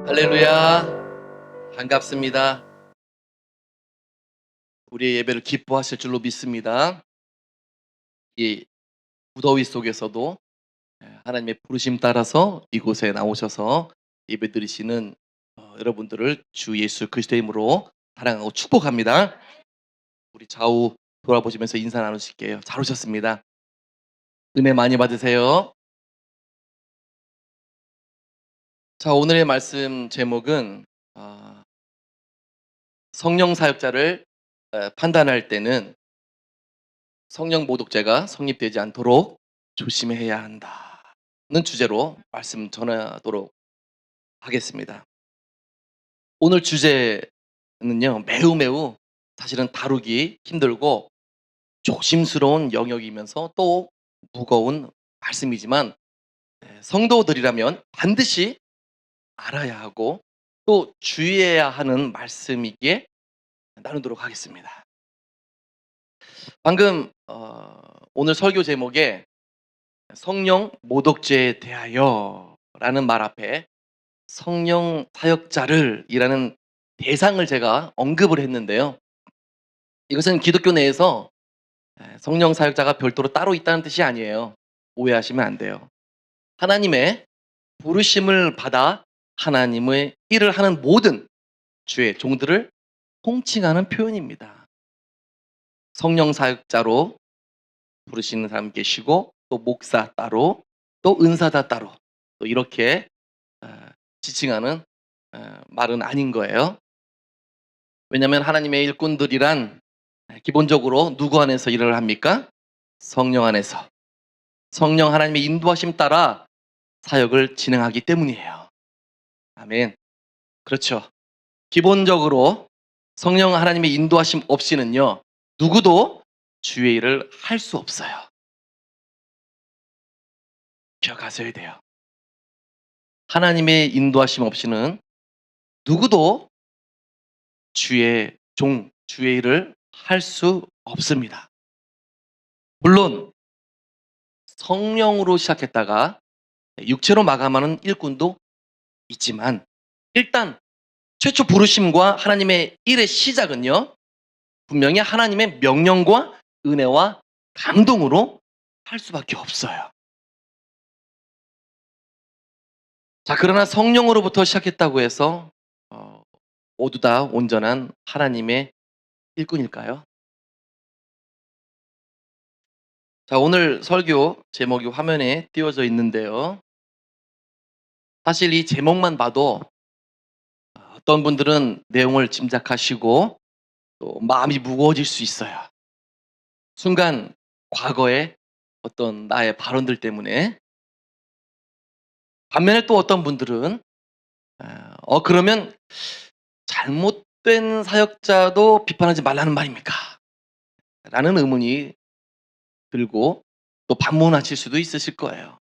할렐루야. 반갑습니다. 우리의 예배를 기뻐하실 줄로 믿습니다. 이 무더위 속에서도 하나님의 부르심 따라서 이곳에 나오셔서 예배드리시는 여러분들을 주 예수 그리스도의 이름으로 사랑하고 축복합니다. 우리 좌우 돌아보시면서 인사 나누실게요. 잘 오셨습니다. 은혜 많이 받으세요. 자, 오늘의 말씀 제목은 성령 사역자를 판단할 때는 성령 모독죄가 성립되지 않도록 조심해야 한다는 주제로 말씀 전하도록 하겠습니다. 오늘 주제는요, 매우 사실은 다루기 힘들고 조심스러운 영역이면서 또 무거운 말씀이지만 성도들이라면 반드시 알아야 하고 또 주의해야 하는 말씀이기에 나누도록 하겠습니다. 방금 오늘 설교 제목에 성령 모독죄에 대하여 라는 말 앞에 성령 사역자를 이라는 대상을 제가 언급을 했는데요. 이것은 기독교 내에서 성령 사역자가 별도로 따로 있다는 뜻이 아니에요. 오해하시면 안 돼요. 하나님의 부르심을 받아 하나님의 일을 하는 모든 주의 종들을 통칭하는 표현입니다. 성령 사역자로 부르시는 사람 계시고 또 목사 따로 또 은사자 따로 또 이렇게 지칭하는 말은 아닌 거예요. 왜냐하면 하나님의 일꾼들이란 기본적으로 누구 안에서 일을 합니까? 성령 안에서. 성령 하나님의 인도하심 따라 사역을 진행하기 때문이에요. 아멘. 그렇죠. 기본적으로 성령 하나님의 인도하심 없이는요, 누구도 주의 일을 할 수 없어요. 기억하셔야 돼요. 하나님의 인도하심 없이는 누구도 주의 종, 주의 일을 할 수 없습니다. 물론 성령으로 시작했다가 육체로 마감하는 일꾼도 있지만 일단 최초 부르심과 하나님의 일의 시작은요, 분명히 하나님의 명령과 은혜와 감동으로 할 수밖에 없어요. 자, 그러나 성령으로부터 시작했다고 해서 모두 다 온전한 하나님의 일꾼일까요? 자, 오늘 설교 제목이 화면에 띄워져 있는데요. 사실 이 제목만 봐도 어떤 분들은 내용을 짐작하시고 또 마음이 무거워질 수 있어요. 순간 과거의 어떤 나의 발언들 때문에. 반면에 또 어떤 분들은 그러면 잘못된 사역자도 비판하지 말라는 말입니까? 라는 의문이 들고 또 반문하실 수도 있으실 거예요.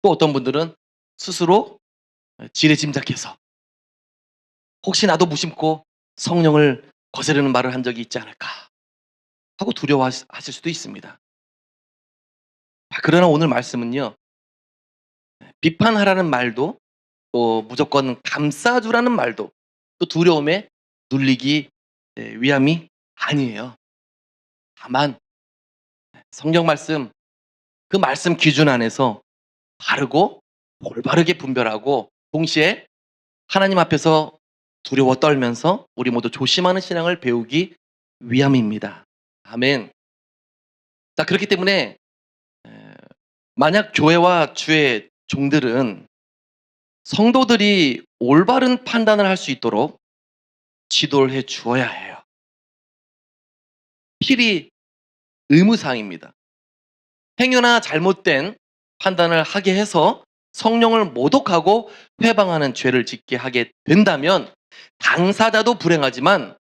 또 어떤 분들은 스스로 지레짐작해서 혹시 나도 무심코 성령을 거스르는 말을 한 적이 있지 않을까 하고 두려워하실 수도 있습니다. 그러나 오늘 말씀은요, 비판하라는 말도 또 무조건 감싸주라는 말도 또 두려움에 눌리기 위함이 아니에요. 다만 성경 말씀, 그 말씀 기준 안에서 바르고 올바르게 분별하고 동시에 하나님 앞에서 두려워 떨면서 우리 모두 조심하는 신앙을 배우기 위함입니다. 아멘. 자, 그렇기 때문에 만약 교회와 주의 종들은 성도들이 올바른 판단을 할 수 있도록 지도를 해 주어야 해요. 필히 의무사항입니다. 행여나 잘못된 판단을 하게 해서 성령을 모독하고 회방하는 죄를 짓게 하게 된다면 당사자도 불행하지만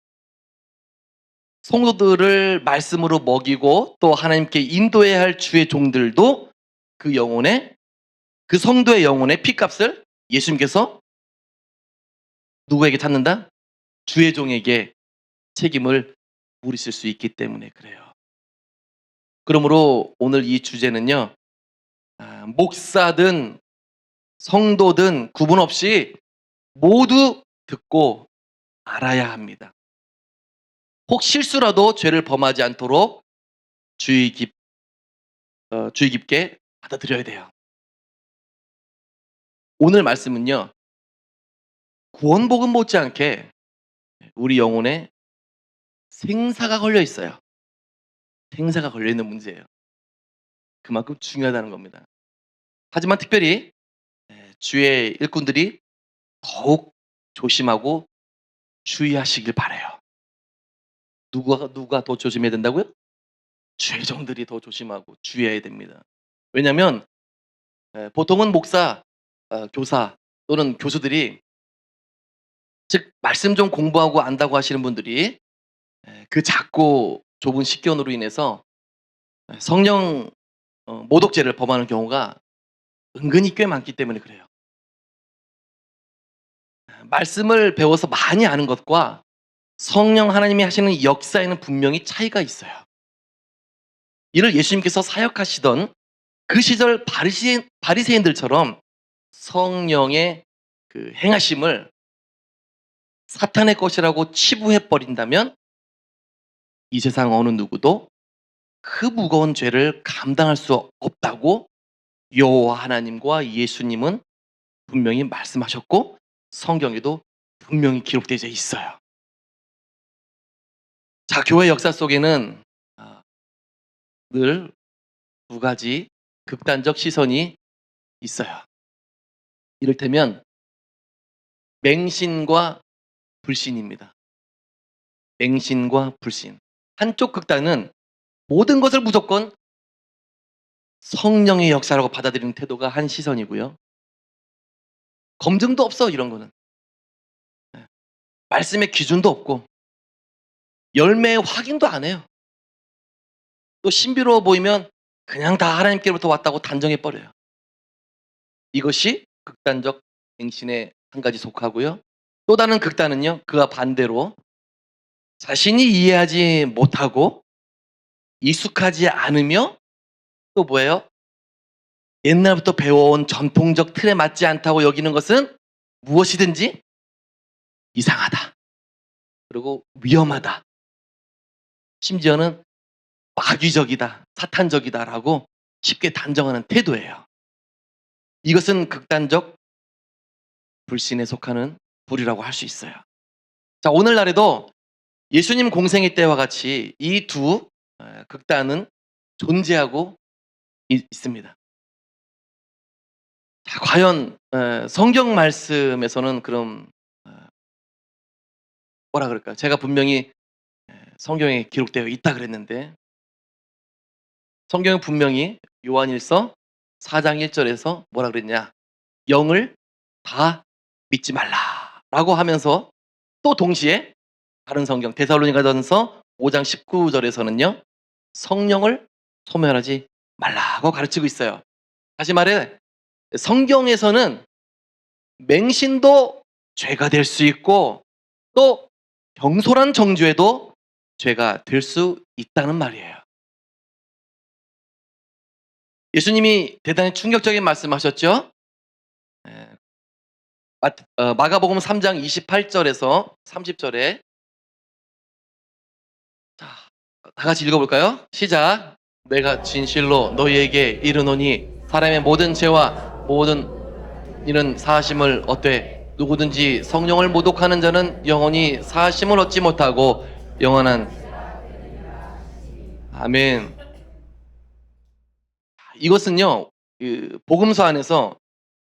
성도들을 말씀으로 먹이고 또 하나님께 인도해야 할 주의 종들도 그 성도의 영혼의 피값을 예수님께서 누구에게 찾는다? 주의 종에게 책임을 물으실 수 있기 때문에 그래요. 그러므로 오늘 이 주제는요, 목사든 성도든 구분 없이 모두 듣고 알아야 합니다. 혹 실수라도 죄를 범하지 않도록 주의 깊게 받아들여야 돼요. 오늘 말씀은요, 구원복음 못지않게 우리 영혼에 생사가 걸려 있어요. 생사가 걸려 있는 문제예요. 그만큼 중요하다는 겁니다. 하지만 특별히 주의 일꾼들이 더욱 조심하고 주의하시길 바라요. 누가 더 조심해야 된다고요? 주의 종들이 더 조심하고 주의해야 됩니다. 왜냐하면 보통은 목사, 교사 또는 교수들이, 즉 말씀 좀 공부하고 안다고 하시는 분들이 그 작고 좁은 식견으로 인해서 성령 모독죄를 범하는 경우가 은근히 꽤 많기 때문에 그래요. 말씀을 배워서 많이 아는 것과 성령 하나님이 하시는 역사에는 분명히 차이가 있어요. 이를 예수님께서 사역하시던 그 시절 바리새인들처럼 성령의 그 행하심을 사탄의 것이라고 치부해 버린다면 이 세상 어느 누구도 그 무거운 죄를 감당할 수 없다고 여호와 하나님과 예수님은 분명히 말씀하셨고 성경에도 분명히 기록되어 있어요. 자, 교회 역사 속에는 늘 두 가지 극단적 시선이 있어요. 이를테면 맹신과 불신입니다. 맹신과 불신. 한쪽 극단은 모든 것을 무조건 성령의 역사라고 받아들이는 태도가 한 시선이고요. 검증도 없어, 이런 거는. 말씀의 기준도 없고 열매의 확인도 안 해요. 또 신비로워 보이면 그냥 다 하나님께로부터 왔다고 단정해 버려요. 이것이 극단적 맹신의 한 가지 속하고요. 또 다른 극단은요, 그와 반대로 자신이 이해하지 못하고 익숙하지 않으며 또 뭐예요? 옛날부터 배워온 전통적 틀에 맞지 않다고 여기는 것은 무엇이든지 이상하다. 그리고 위험하다. 심지어는 마귀적이다, 사탄적이다라고 쉽게 단정하는 태도예요. 이것은 극단적 불신에 속하는 불이라고 할 수 있어요. 자, 오늘날에도 예수님 공생의 때와 같이 이 두 극단은 존재하고 있습니다. 자, 과연 성경 말씀에서는 그럼 뭐라 그럴까요? 제가 분명히 성경에 기록되어 있다 그랬는데 성경은 분명히 요한일서 4장 1절에서 뭐라 그랬냐? 영을 다 믿지 말라라고 하면서 또 동시에 다른 성경 데살로니가전서 5장 19절에서는요. 성령을 소멸하지 말라고 가르치고 있어요. 다시 말해 성경에서는 맹신도 죄가 될 수 있고 또 경솔한 정죄도 죄가 될 수 있다는 말이에요. 예수님이 대단히 충격적인 말씀하셨죠. 마가복음 3장 28절에서 30절에 자, 다 같이 읽어볼까요? 시작. 내가 진실로 너희에게 이르노니 사람의 모든 죄와 모든 이는 사하심을 얻되 누구든지 성령을 모독하는 자는 영원히 사하심을 얻지 못하고 영원한 아멘. 이것은요, 그 복음서 안에서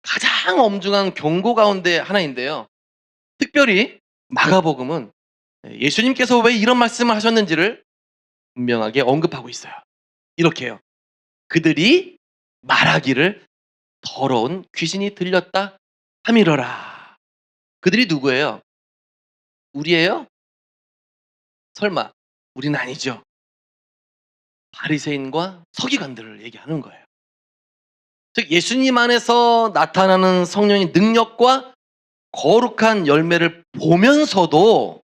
가장 엄중한 경고 가운데 하나인데요. 특별히 마가복음은 예수님께서 왜 이런 말씀을 하셨는지를 분명하게 언급하고 있어요. 이렇게 해요. 그들이 말하기를 더러운 귀신이 들렸다 함이러라. 그들이 누구예요? 우리예요? 설마 우리는 아니죠. 바리새인과 서기관들을 얘기하는 거예요. 즉 예수님 안에서 나타나는 성령의 능력과 거룩한 열매를 보면서도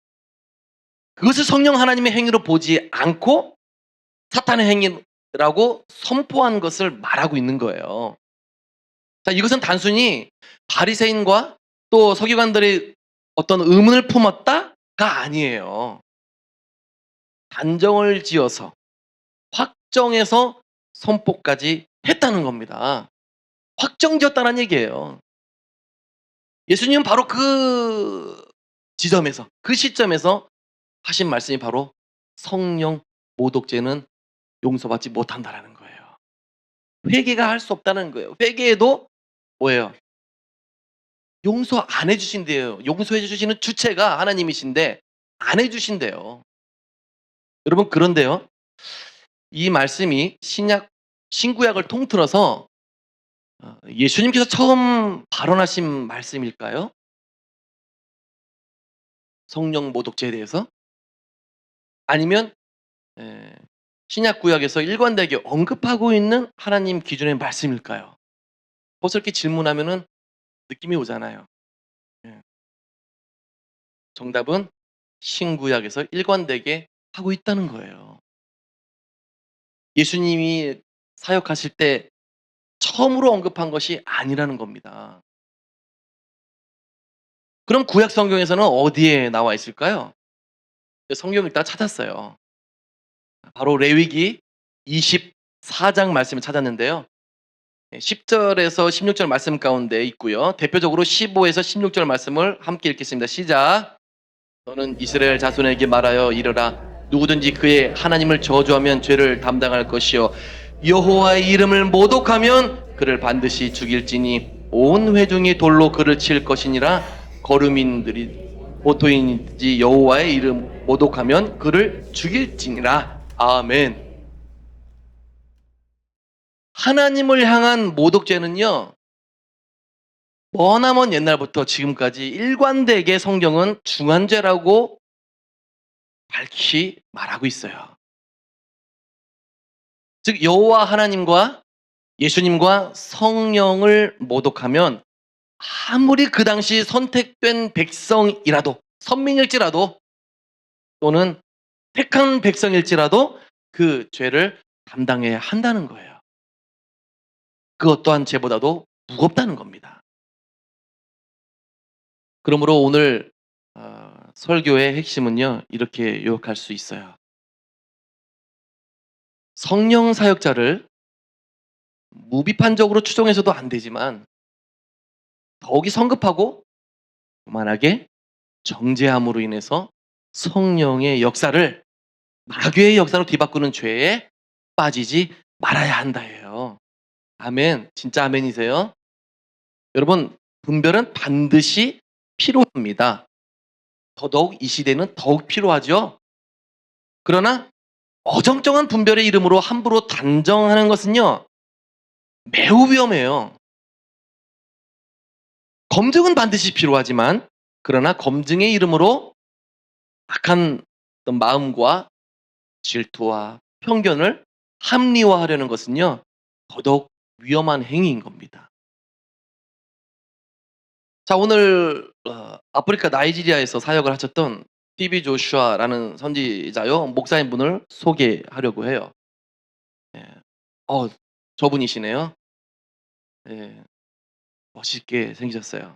그것을 성령 하나님의 행위로 보지 않고 사탄의 행위라고 선포한 것을 말하고 있는 거예요. 자, 이것은 단순히 바리새인과 또 서기관들이 어떤 의문을 품었다가 아니에요. 단정을 지어서 확정해서 선포까지 했다는 겁니다. 확정지었다는 얘기예요. 예수님은 바로 그 지점에서, 그 시점에서 하신 말씀이 바로 성령 모독죄는 용서받지 못한다라는 거예요. 회개가 할 수 없다는 거예요. 회개해도 뭐예요? 용서 안 해주신대요. 용서해 주시는 주체가 하나님이신데 안 해주신대요. 여러분, 그런데요, 이 말씀이 신구약을 통틀어서 예수님께서 처음 발언하신 말씀일까요? 성령 모독죄에 대해서? 아니면 신약 구약에서 일관되게 언급하고 있는 하나님 기준의 말씀일까요? 벌써 이렇게 질문하면은 느낌이 오잖아요. 예. 정답은 신구약에서 일관되게 하고 있다는 거예요. 예수님이 사역하실 때 처음으로 언급한 것이 아니라는 겁니다. 그럼 구약 성경에서는 어디에 나와 있을까요? 성경 읽다가 찾았어요. 바로 레위기 24장 말씀을 찾았는데요. 10절에서 16절 말씀 가운데 있고요. 대표적으로 15에서 16절 말씀을 함께 읽겠습니다. 시작. 너는 이스라엘 자손에게 말하여 이르라. 누구든지 그의 하나님을 저주하면 죄를 담당할 것이요 여호와의 이름을 모독하면 그를 반드시 죽일지니 온 회중이 돌로 그를 칠 것이니라. 거류민들이 보토인지 여호와의 이름 모독하면 그를 죽일지니라. 아멘. 하나님을 향한 모독죄는요, 머나먼 옛날부터 지금까지 일관되게 성경은 중한죄라고 밝히 말하고 있어요. 즉 여호와 하나님과 예수님과 성령을 모독하면 아무리 그 당시 선택된 백성이라도, 선민일지라도 또는 택한 백성일지라도 그 죄를 담당해야 한다는 거예요. 그것 또한 죄보다도 무겁다는 겁니다. 그러므로 오늘 설교의 핵심은요, 이렇게 요약할 수 있어요. 성령 사역자를 무비판적으로 추종해서도 안 되지만 더욱이 성급하고 교만하게 정죄함으로 인해서 성령의 역사를 마귀의 역사로 뒤바꾸는 죄에 빠지지 말아야 한다예요. 아멘. 진짜 아멘이세요? 여러분, 분별은 반드시 필요합니다. 더더욱 이 시대는 더욱 필요하죠. 그러나 어정쩡한 분별의 이름으로 함부로 단정하는 것은요, 매우 위험해요. 검증은 반드시 필요하지만, 그러나 검증의 이름으로 악한 어떤 마음과 질투와 편견을 합리화하려는 것은요, 더더욱 위험한 행위인 겁니다. 자, 오늘 아프리카 나이지리아에서 사역을 하셨던 TB 조슈아라는 선지자요, 목사님 분을 소개하려고 해요. 예. 저분이시네요. 예. 멋있게 생기셨어요.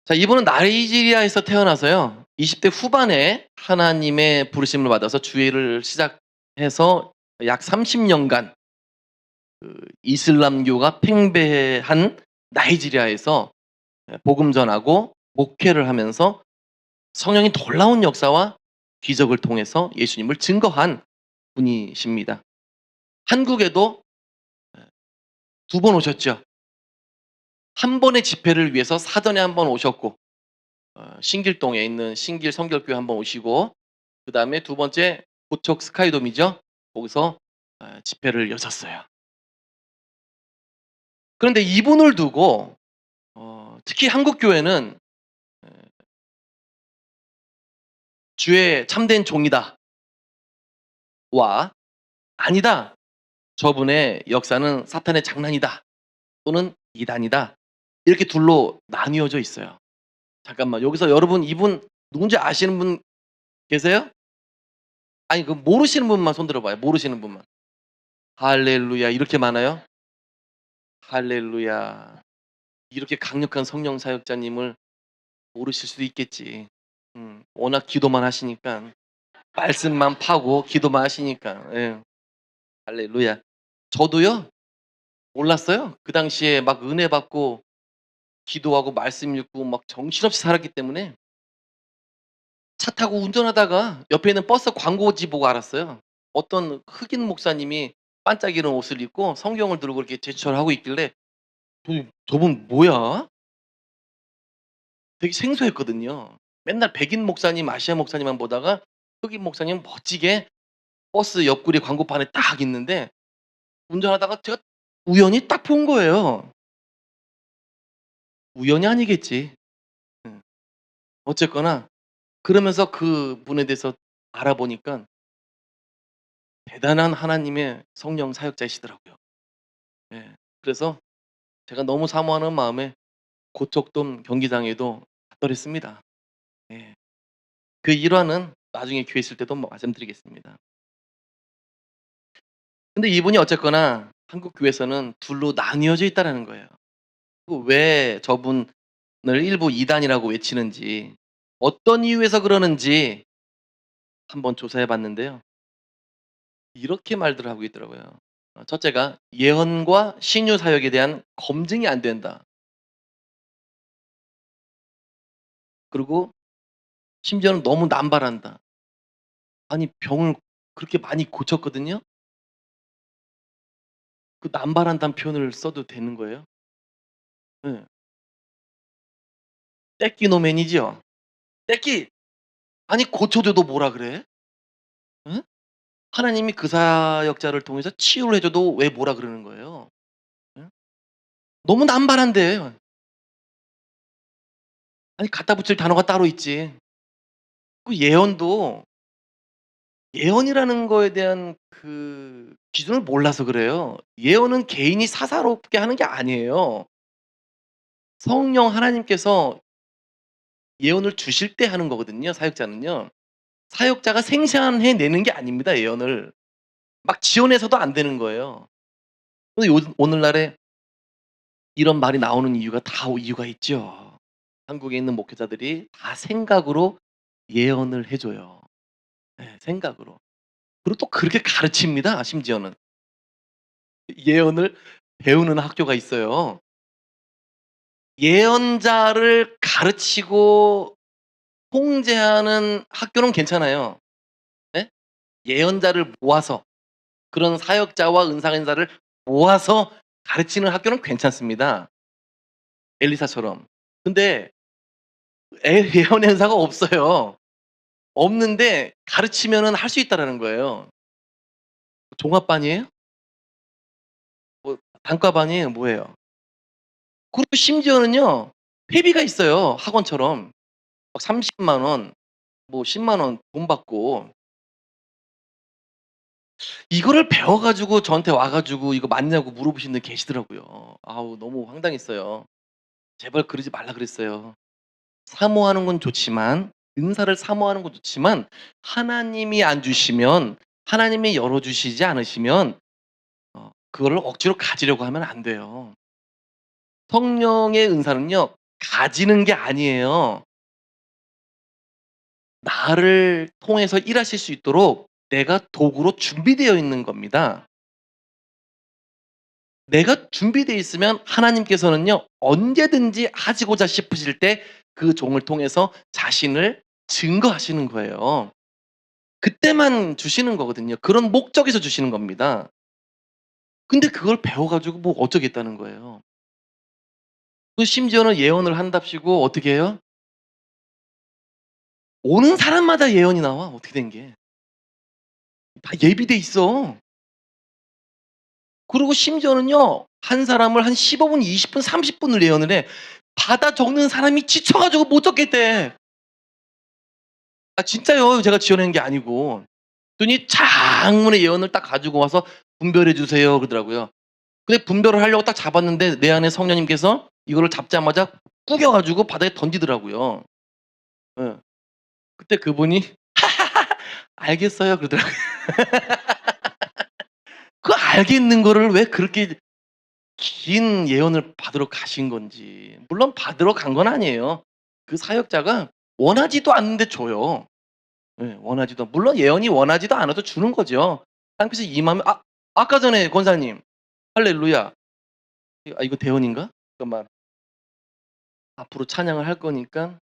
자, 이분은 나이지리아에서 태어나서요, 20대 후반에 하나님의 부르심을 받아서 주일을 시작해서 약 30년간 이슬람교가 팽배한 나이지리아에서 복음 전하고 목회를 하면서 성령이 놀라운 역사와 기적을 통해서 예수님을 증거한 분이십니다. 한국에도 2번 오셨죠. 한 번의 집회를 위해서 사전에 한 번 오셨고, 신길동에 있는 신길 성결교회 한 번 오시고, 그 다음에 두 번째 고척 스카이돔이죠. 거기서 집회를 여셨어요. 그런데 이분을 두고 특히 한국 교회는 주의 참된 종이다 와 아니다, 저분의 역사는 사탄의 장난이다 또는 이단이다, 이렇게 둘로 나뉘어져 있어요. 잠깐만, 여기서 여러분 이분 누군지 아시는 분 계세요? 아니, 그 모르시는 분만 손 들어봐요. 모르시는 분만. 할렐루야. 이렇게 많아요? 할렐루야. 이렇게 강력한 성령 사역자님을 모르실 수도 있겠지. 워낙 기도만 하시니까. 말씀만 파고 기도만 하시니까. 예. 할렐루야. 저도요, 몰랐어요. 그 당시에 막 은혜 받고 기도하고 말씀 읽고 막 정신없이 살았기 때문에 차 타고 운전하다가 옆에 있는 버스 광고지 보고 알았어요. 어떤 흑인 목사님이 반짝이는 옷을 입고 성경을 들고 이렇게 제스처를 하고 있길래 '저분 뭐야?' 되게 생소했거든요. 맨날 백인 목사님, 아시아 목사님만 보다가 흑인 목사님은 멋지게 버스 옆구리 광고판에 딱 있는데 운전하다가 제가 우연히 딱 본 거예요. 우연이 아니겠지. 음. 어쨌거나 그러면서 그분에 대해서 알아보니까 대단한 하나님의 성령 사역자이시더라고요. 예. 그래서 제가 너무 사모하는 마음에 고척돔 경기장에도 갔더랬습니다. 예. 그 일화는 나중에 기회 있을 때도 뭐 말씀드리겠습니다. 근데 이분이 어쨌거나 한국 교회에서는 둘로 나뉘어져 있다라는 거예요. 그 왜 저분을 일부 이단이라고 외치는지, 어떤 이유에서 그러는지 한번 조사해 봤는데요. 이렇게 말들을 하고 있더라고요. 첫째가 예언과 신유 사역에 대한 검증이 안 된다. 그리고 심지어는 너무 남발한다. 아니, 병을 그렇게 많이 고쳤거든요. 그 남발한다는 표현을 써도 되는 거예요? 예. 떼끼노맨이지요. 떼끼! 아니, 고쳐줘도 뭐라 그래? 응? 하나님이 그 사역자를 통해서 치유를 해 줘도 왜 뭐라 그러는 거예요? 응? 너무 남발한데. 아니, 갖다 붙일 단어가 따로 있지. 그 예언도 예언이라는 거에 대한 그 기준을 몰라서 그래요. 예언은 개인이 사사롭게 하는 게 아니에요. 성령 하나님께서 예언을 주실 때 하는 거거든요, 사역자는요. 사역자가 생산해 내는 게 아닙니다, 예언을. 막 지어내서도 안 되는 거예요. 근데 오늘날에 이런 말이 나오는 이유가 다 이유가 있죠. 한국에 있는 목회자들이 다 생각으로 예언을 해 줘요. 예, 생각으로. 그리고 또 그렇게 가르칩니다, 심지어는. 예언을 배우는 학교가 있어요. 예언자를 가르치고 통제하는 학교는 괜찮아요. 예? 예언자를 모아서 그런 사역자와 은사인사를 모아서 가르치는 학교는 괜찮습니다. 엘리사처럼. 근데 예언 은사가 없어요. 없는데 가르치면은 할 수 있다라는 거예요. 종합반이에요? 뭐 단과반이에요? 뭐예요? 그리고 심지어는요, 회비가 있어요, 학원처럼. 막 30만 원, 뭐 10만 원 돈 받고 이거를 배워 가지고 저한테 와 가지고 "이거 맞냐?"고 물어보시는 분 계시더라고요. 아우, 너무 황당했어요. 제발 그러지 말라 그랬어요. 사모하는 건 좋지만, 은사를 사모하는 건 좋지만 하나님이 안 주시면, 하나님이 열어 주시지 않으시면 그거를 억지로 가지려고 하면 안 돼요. 성령의 은사는요, 가지는 게 아니에요. 나를 통해서 일하실 수 있도록 내가 도구로 준비되어 있는 겁니다. 내가 준비되어 있으면 하나님께서는요, 언제든지 하시고자 싶으실 때 그 종을 통해서 자신을 증거하시는 거예요. 그때만 주시는 거거든요. 그런 목적에서 주시는 겁니다. 근데 그걸 배워 가지고 뭐 어쩌겠다는 거예요. 그 심지어는 예언을 한답시고 어떻게 해요? 오는 사람마다 예언이 나와. 어떻게 된 게. 다 예비돼 있어. 그리고 심지어는요, 한 사람을 한 15 분, 20 분, 30 분을 예언을 해. 받아 적는 사람이 지쳐 가지고 못 적겠대. 아, 진짜요. 제가 지어낸 게 아니고. 그랬더니 장문의 예언을 딱 가지고 와서 "분별해 주세요." 그러더라고요. 근데 분별을 하려고 딱 잡았는데 내 안에 성령님께서 이거를 잡자마자 구겨 가지고 바닥에 던지더라고요. 예. 그때 그분이 "알겠어요." 그러더라고요. 그 알겠는 거를 왜 그렇게 긴 예언을 받으러 가신 건지, 물론 받으러 간 건 아니에요. 그 사역자가 원하지도 않는데 줘요. 예, 원하지도 물론 예언이 원하지도 않아도 주는 거죠. 하나님께서 임하면 아까 전에 권사님 할렐루야. 이거 대언인가? 잠깐만. 앞으로 찬양을 할 거니까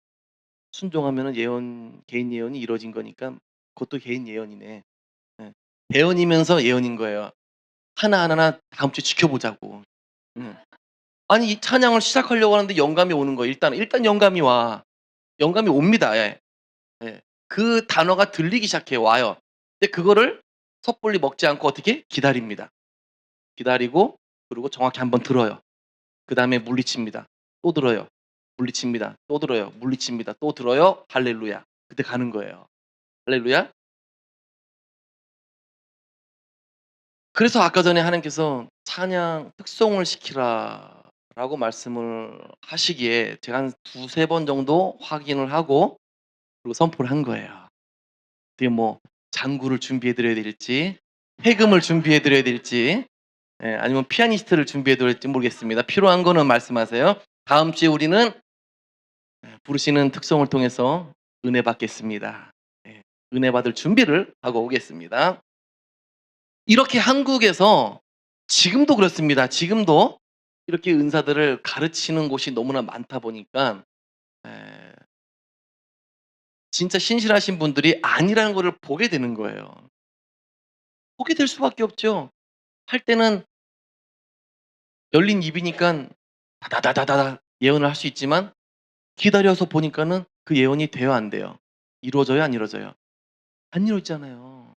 순종하면은 예언 개인 예언이 이루어진 거니까 그것도 개인 예언이네. 예. 대언이면서 예언인 거예요. 하나하나 다음 주에 지켜보자고. 음. 아니 이 찬양을 시작하려고 하는데 영감이 오는 거예요. 일단 영감이 와. 영감이 옵니다. 예. 예. 그 단어가 들리기 시작해요. 와요. 근데 그거를 섣불리 먹지 않고 어떻게? 기다립니다. 기다리고 그리고 정확히 한번 들어요. 그다음에 물리칩니다. 또 들어요. 물리칩니다. 또 들어요. 물리칩니다. 또 들어요. 할렐루야. 그때 가는 거예요. 할렐루야. 그래서 아까 전에 하나님께서 "찬양 특송을 시키라."라고 말씀을 하시기에 제가 한 두세 번 정도 확인을 하고 그리고 선포를 한 거예요. 어떻게 뭐 장구를 준비해 드려야 될지 해금을 준비해 드려야 될지 아니면 피아니스트를 준비해 드려야 될지 모르겠습니다. 필요한 거는 말씀하세요. 다음 주에 우리는 부르시는 특송을 통해서 은혜 받겠습니다. 예. 은혜 받을 준비를 하고 오겠습니다. 이렇게 한국에서 지금도 그렇습니다. 지금도 이렇게 은사들을 가르치는 곳이 너무나 많다 보니까 에 진짜 신실하신 분들이 아니라는 거를 보게 되는 거예요. 보게 될 수밖에 없죠. 할 때는 열린 입이니깐 다다다다다다 예언을 할 수 있지만 기다려서 보니까는 그 예언이 돼요, 안 돼요? 이루어져요, 안 이루어져요? 안 이루어지잖아요.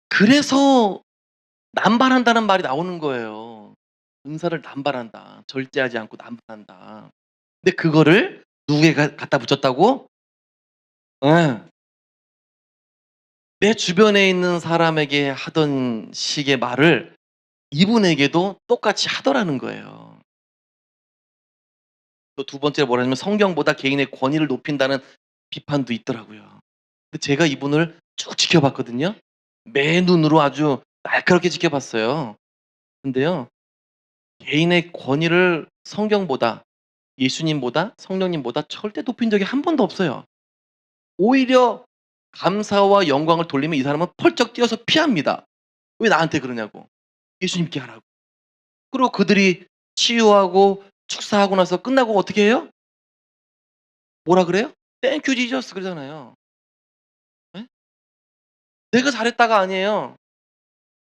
그래서 남발한다는 말이 나오는 거예요. 은사를 남발한다. 절제하지 않고 남발한다. 근데 그거를 누구에게 갖다 붙였다고? 예. 내 주변에 있는 사람에게 하던 식의 말을 이분에게도 똑같이 하더라는 거예요. 또 두 번째로 뭐라냐면 성경보다 개인의 권위를 높인다는 비판도 있더라고요. 근데 제가 이분을 쭉 지켜봤거든요. 맨눈으로 아주 날카롭게 지켜봤어요. 근데요. 개인의 권위를 성경보다 예수님보다 성령님보다 절대 높인 적이 한 번도 없어요. 오히려 감사와 영광을 돌리면 이 사람은 펄쩍 뛰어서 피합니다. 왜 나한테 그러냐고. 예수님께 하라고. 그리고 그들이 치유하고 축사하고 나서 끝나고 어떻게 해요? 뭐라 그래요? "땡큐 지저스." 그러잖아요. 예? 내가 잘했다가 아니에요.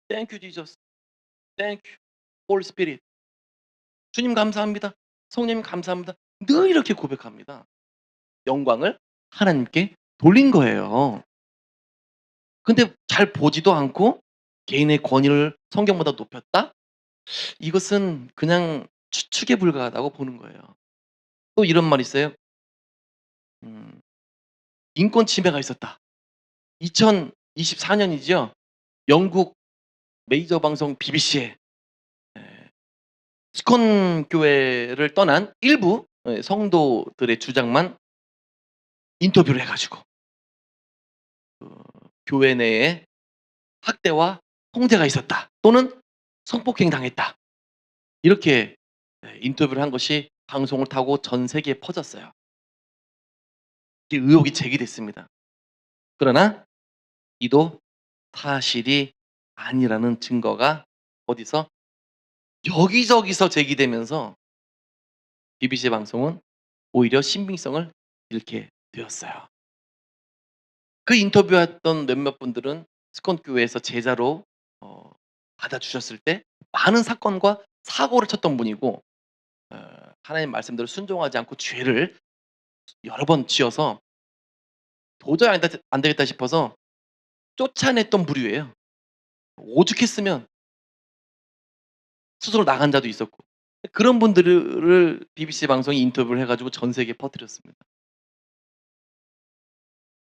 "땡큐 지저스. 땡큐 홀리 스피릿." "주님 감사합니다. 성령님 감사합니다." 늘 이렇게 고백합니다. 영광을 하나님께 돌린 거예요. 근데 잘 보지도 않고 개인의 권위를 성경보다 높였다? 이것은 그냥 추측에 불과하다고 보는 거예요. 또 이런 말이 있어요. 음 인권 침해가 있었다. 2024 년이죠. 영국 메이저 방송 BBC에 스콘 교회를 떠난 일부 성도들의 주장만 인터뷰를 해 가지고 교회 내에 학대와 통제가 있었다. 또는 성폭행 당했다. 이렇게 인터뷰를 한 것이 방송을 타고 전 세계에 퍼졌어요. 이 의혹이 제기됐습니다. 그러나 이도 사실이 아니라는 증거가 어디서 여기저기서 제기되면서 BBC 방송은 오히려 신빙성을 잃게 되었어요. 그 인터뷰했던 몇몇 분들은 스콘 교회에서 제자로 어 받아주셨을 때 많은 사건과 사고를 쳤던 분이고 하나님 말씀대로 순종하지 않고 죄를 여러 번 지어서 도저히 안 되겠다 싶어서 쫓아냈던 부류예요. 오죽했으면 스스로 나간 자도 있었고. 그런 분들을 BBC 방송이 인터뷰를 해 가지고 전 세계에 퍼뜨렸습니다.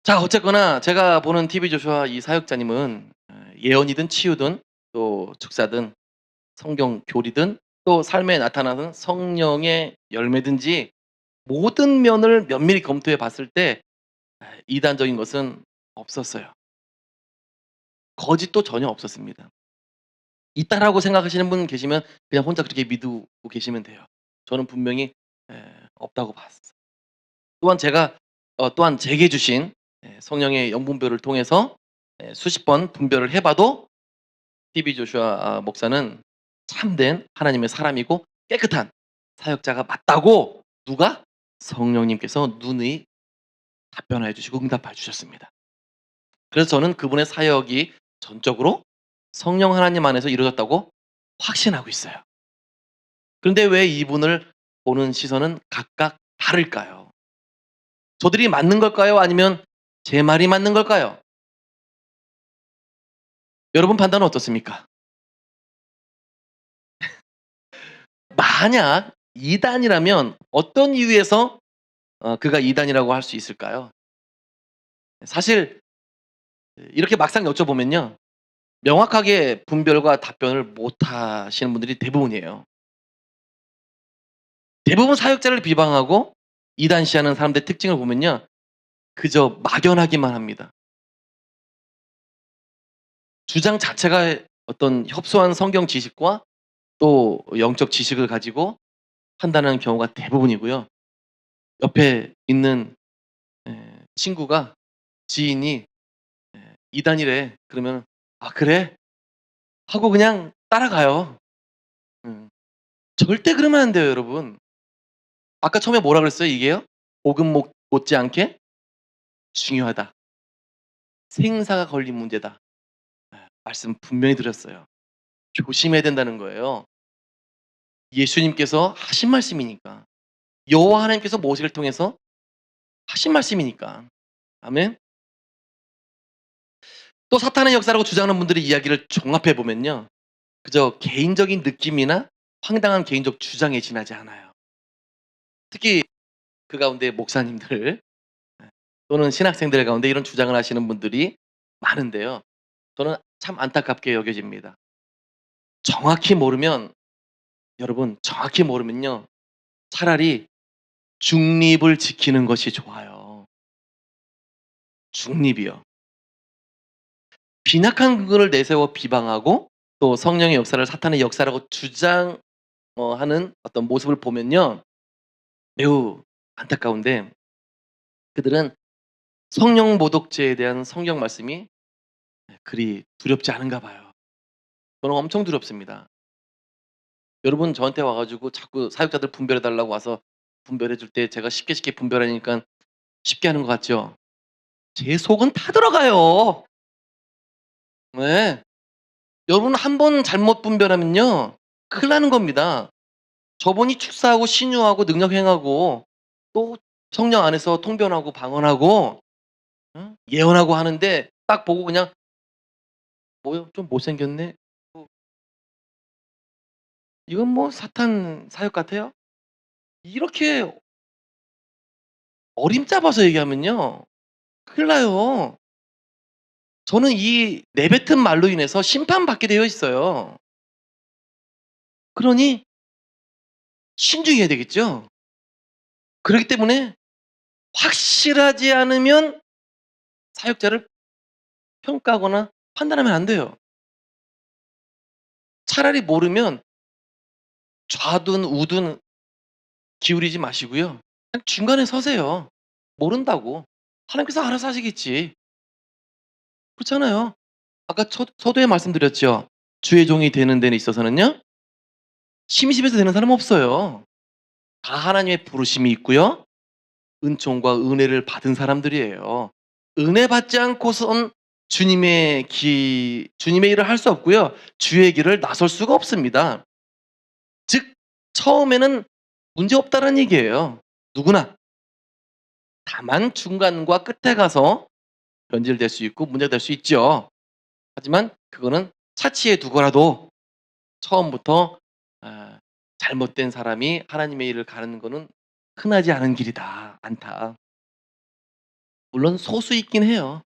자 어쨌거나 제가 보는 TV 조슈아 이 사역자님은 예언이든 치유든 또 축사든 성경 교리든 또 삶에 나타나는 성령의 열매든지 모든 면을 면밀히 검토해 봤을 때 이단적인 것은 없었어요. 거짓도 전혀 없었습니다. 있다라고 생각하시는 분 계시면 그냥 혼자 그렇게 믿고 계시면 돼요. 저는 분명히 없다고 봤어요. 또한 제가 또한 제게 주신 성령의 영분별을 통해서 수십 번 분별을 해 봐도 TB 조슈아 목사는 참된 하나님의 사람이고 깨끗한 사역자가 맞다고 누가? 성령님께서 누누이 답변하여 주시고 응답하여 주셨습니다. 그래서 저는 그분의 사역이 전적으로 성령 하나님 안에서 이루어졌다고 확신하고 있어요. 그런데 왜 이분을 보는 시선은 각각 다를까요? 저들이 맞는 걸까요? 아니면 제 말이 맞는 걸까요? 여러분 판단은 어떻습니까? 만약 이단이라면 어떤 이유에서 그가 이단이라고 할 수 있을까요? 사실 이렇게 막상 여쭤보면요. 명확하게 분별과 답변을 못 하시는 분들이 대부분이에요. 대부분 사역자를 비방하고 이단시하는 사람들의 특징을 보면요. 그저 막연하기만 합니다. 주장 자체가 어떤 협소한 성경 지식과 또 영적 지식을 가지고 판단하는 경우가 대부분이고요. 옆에 있는 친구가 지인이 "이단이래." 그러면 "아 그래?" 하고 그냥 따라가요. 음. 절대 그러면 안 돼요 여러분. 아까 처음에 뭐라 그랬어요 이게요? 복음 못지않게 중요하다. 생사가 걸린 문제다. 말씀 분명히 드렸어요. 조심해야 된다는 거예요. 예수님께서 하신 말씀이니까. 여호와 하나님께서 모세를 통해서 하신 말씀이니까. 아멘. 또 사탄의 역사라고 주장하는 분들의 이야기를 종합해 보면요. 그저 개인적인 느낌이나 황당한 개인적 주장에 지나지 않아요. 특히 그 가운데 목사님들 또는 신학생들 가운데 이런 주장을 하시는 분들이 많은데요. 저는 참 안타깝게 여겨집니다. 정확히 모르면 여러분 정확히 모르면요. 차라리 중립을 지키는 것이 좋아요. 중립이요. 빈약한 근거를 내세워 비방하고 또 성령의 역사를 사탄의 역사라고 주장 하는 어떤 모습을 보면요. 매우 안타까운데 그들은 성령 모독죄에 대한 성경 말씀이 그리 두렵지 않은가 봐요. 저는 엄청 두렵습니다. 여러분 저한테 와 가지고 자꾸 사역자들 분별해 달라고 와서 분별해 줄 때 제가 쉽게 분별하니까 쉽게 하는 것 같죠? 제 속은 타들어가요. 네. 여러분 한 번 잘못 분별하면요. 큰일 나는 겁니다. 저분이 축사하고 신유하고 능력 행하고 또 성령 안에서 통변하고 방언하고 예언하고 하는데 딱 보고 그냥 '뭐요? 좀 못생겼네? 뭐 이건 뭐 사탄 사역 같아요?' 이렇게 어림잡아서 얘기하면요. 큰일 나요. 저는 이 내뱉은 말로 인해서 심판받게 되어 있어요. 그러니 신중해야 되겠죠? 그렇기 때문에 확실하지 않으면 사역자를 평가하거나 판단하면 안 돼요. 차라리 모르면 좌든 우든 기울이지 마시고요. 그냥 중간에 서세요. 모른다고. 하나님께서 알아서 하시겠지. 그렇잖아요. 아까 서두에 말씀드렸죠. 주의 종이 되는 데는 있어서는요. 심심해서 되는 사람 없어요. 다 하나님의 부르심이 있고요. 은총과 은혜를 받은 사람들이에요. 은혜 받지 않고선 주님의 일을 할 수 없고요. 주의 길을 나설 수가 없습니다. 즉 처음에는 문제 없다는 얘기예요. 누구나. 다만 중간과 끝에 가서 변질될 수 있고 문제가 될 수 있죠. 하지만 그거는 차치해 두고라도 처음부터 잘못된 사람이 하나님의 일을 가르는 거는 흔하지 않은 길이다. 않다. 물론 소수 있긴 해요.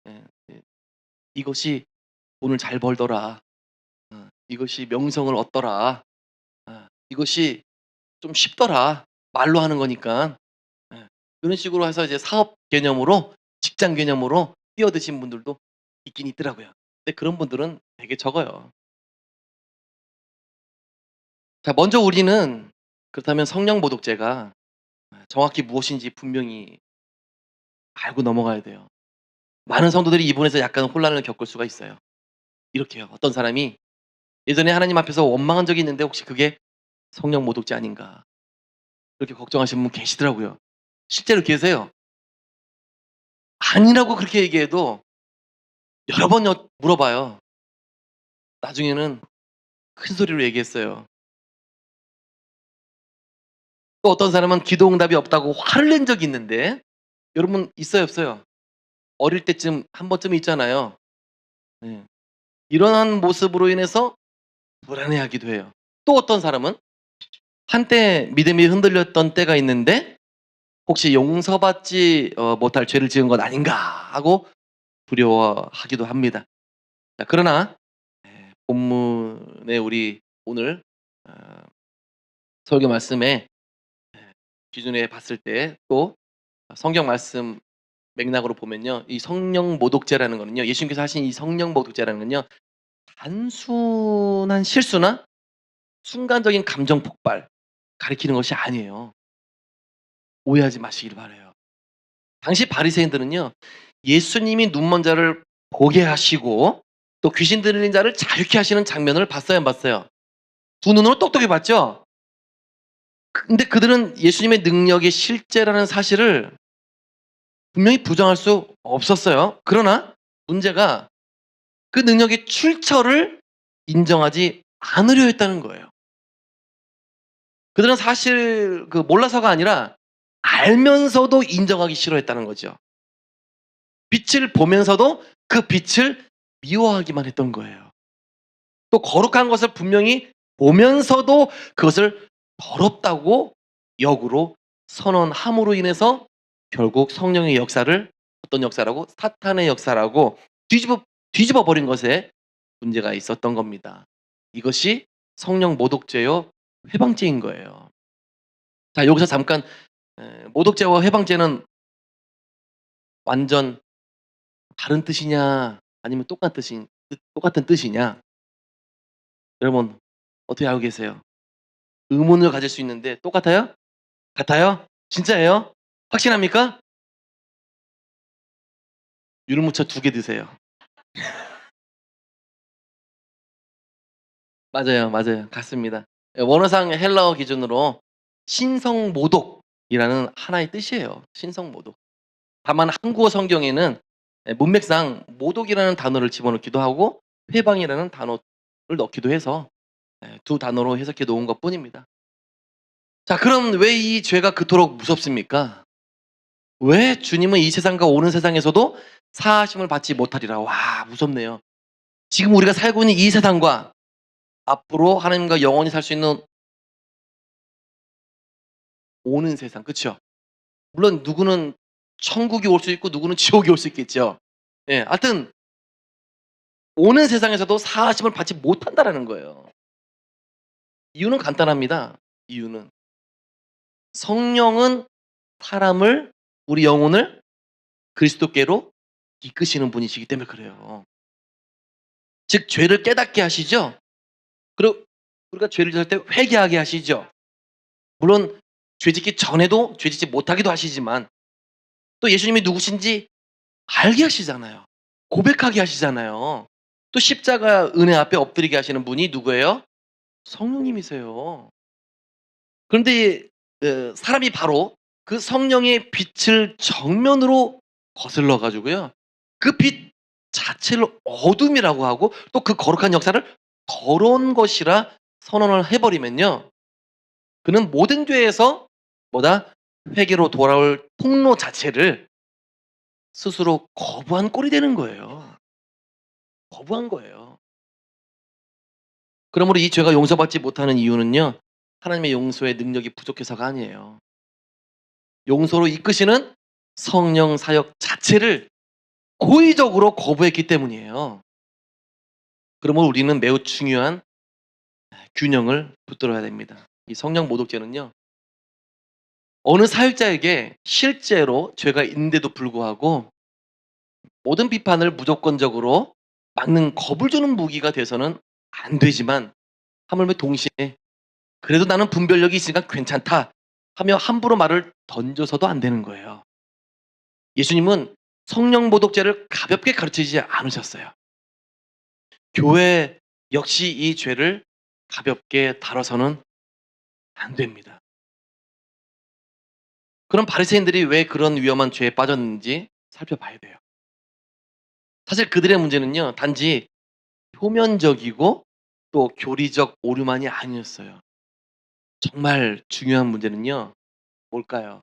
예. 예. 이것이 돈을 잘 벌더라. 이것이 명성을 얻더라. 이것이 좀 쉽더라. 말로 하는 거니까. 예. 이런 식으로 해서 이제 사업 개념으로 직장 개념으로 뛰어드신 분들도 있긴 있더라고요. 근데 그런 분들은 되게 적어요. 자, 먼저 우리는 그렇다면 성령 모독죄가 정확히 무엇인지 분명히 알고 넘어가야 돼요. 많은 성도들이 이 부분에서 약간 혼란을 겪을 수가 있어요. 이렇게요. 어떤 사람이 예전에 하나님 앞에서 원망한 적이 있는데 혹시 그게 성령 모독죄 아닌가? 그렇게 걱정하시는 분 계시더라고요. 실제로 계세요. 아니라고 그렇게 얘기해도 여러 번 물어봐요. 나중에는 큰 소리로 얘기했어요. 또 어떤 사람은 기도 응답이 없다고 화를 낸 적이 있는데 여러분 있어요, 없어요? 어릴 때쯤 한 번쯤 있잖아요. 네. 이러한 모습으로 인해서 불안해하기도 해요. 또 어떤 사람은 한때 믿음이 흔들렸던 때가 있는데 혹시 용서받지 못할 죄를 지은 것 아닌가 하고 두려워하기도 합니다. 자, 그러나 본문의 우리 오늘 어, 설교 말씀의 기준에 봤을 때 또 성경 말씀 맥락으로 보면요. 이 성령 모독죄라는 거는요. 예수님께서 하신 이 성령 모독죄라는 건요. 단순한 실수나 순간적인 감정 폭발 가리키는 것이 아니에요. 오해하지 마시길 바라요. 당시 바리새인들은요. 예수님이 눈먼 자를 보게 하시고 또 귀신 들린 자를 자유케 하시는 장면을 봤어요, 안 봤어요? 두 눈으로 똑똑히 봤죠? 근데 그들은 예수님의 능력이 실제라는 사실을 분명히 부정할 수 없었어요. 그러나 문제가 그 능력의 출처를 인정하지 않으려 했다는 거예요. 그들은 사실 몰라서가 아니라 알면서도 인정하기 싫어했다는 거죠. 빛을 보면서도 그 빛을 미워하기만 했던 거예요. 또 거룩한 것을 분명히 보면서도 그것을 더럽다고 역으로 선언함으로 인해서 결국 성령의 역사를 어떤 역사라고? 사탄의 역사라고 뒤집어 버린 것에 문제가 있었던 겁니다. 이것이 성령 모독죄요 회방죄인 거예요. 자, 여기서 잠깐 모독죄와 회방죄는 완전 다른 뜻이냐 아니면 똑같은 뜻이냐? 여러분 어떻게 알고 계세요? 의문을 가질 수 있는데 똑같아요? 같아요? 진짜예요? 확신합니까? 유르무차 2개 드세요. 맞아요, 맞아요. 같습니다. 원어상 헬라어 기준으로 신성모독이라는 하나의 뜻이에요. 신성모독. 다만 한국어 성경에는 문맥상 모독이라는 단어를 집어넣기도 하고 회방이라는 단어를 넣기도 해서 두 단어로 해석해 놓은 것뿐입니다. 자, 그럼 왜 이 죄가 그토록 무섭습니까? 왜 주님은 이 세상과 오는 세상에서도 사하심을 받지 못하리라. 와, 무섭네요. 지금 우리가 살고 있는 이 세상과 앞으로 하나님과 영원히 살 수 있는 오는 세상, 그쵸? 물론 누구는 천국이 올 수 있고 누구는 지옥이 올 수 있겠죠. 예, 하여튼 오는 세상에서도 사하심을 받지 못한다라는 거예요. 이유는 간단합니다. 이유는 성령은 사람을 우리 영혼을 그리스도께로 이끄시는 분이시기 때문에 그래요. 즉 죄를 깨닫게 하시죠. 그리고 우리가 죄를 지을 때 회개하게 하시죠. 물론 죄 짓기 전에도 죄 짓지 못하기도 하시지만 또 예수님이 누구신지 알게 하시잖아요. 고백하게 하시잖아요. 또 십자가 은혜 앞에 엎드리게 하시는 분이 누구예요? 성령님이세요. 그런데 사람이 바로 그 성령의 빛을 정면으로 거슬러 가지고요. 그 빛 자체를 어둠이라고 하고 또 그 거룩한 역사를 더러운 것이라 선언을 해 버리면요. 그는 모든 죄에서 뭐다? 회개로 돌아올 통로 자체를 스스로 거부한 꼴이 되는 거예요. 거부한 거예요. 그러므로 이 죄가 용서받지 못하는 이유는요. 하나님의 용서의 능력이 부족해서가 아니에요. 용서로 이끄시는 성령 사역 자체를 고의적으로 거부했기 때문이에요. 그러므로 우리는 매우 중요한 균형을 붙들어야 됩니다. 이 성령 모독죄는요. 어느 사역자에게 실제로 죄가 있는데도 불구하고 모든 비판을 무조건적으로 막는 겁을 주는 무기가 돼서는 안 되지만 하물며 동시에 그래도 나는 분별력이 있으니까 괜찮다 하며 함부로 말을 던져서도 안 되는 거예요. 예수님은 성령 모독죄를 가볍게 가르치지 않으셨어요. 교회 역시 이 죄를 가볍게 다뤄서는 안 됩니다. 그럼 바리새인들이 왜 그런 위험한 죄에 빠졌는지 살펴봐야 돼요. 사실 그들의 문제는요, 단지 표면적이고 또 교리적 오류만이 아니었어요. 정말 중요한 문제는요, 뭘까요?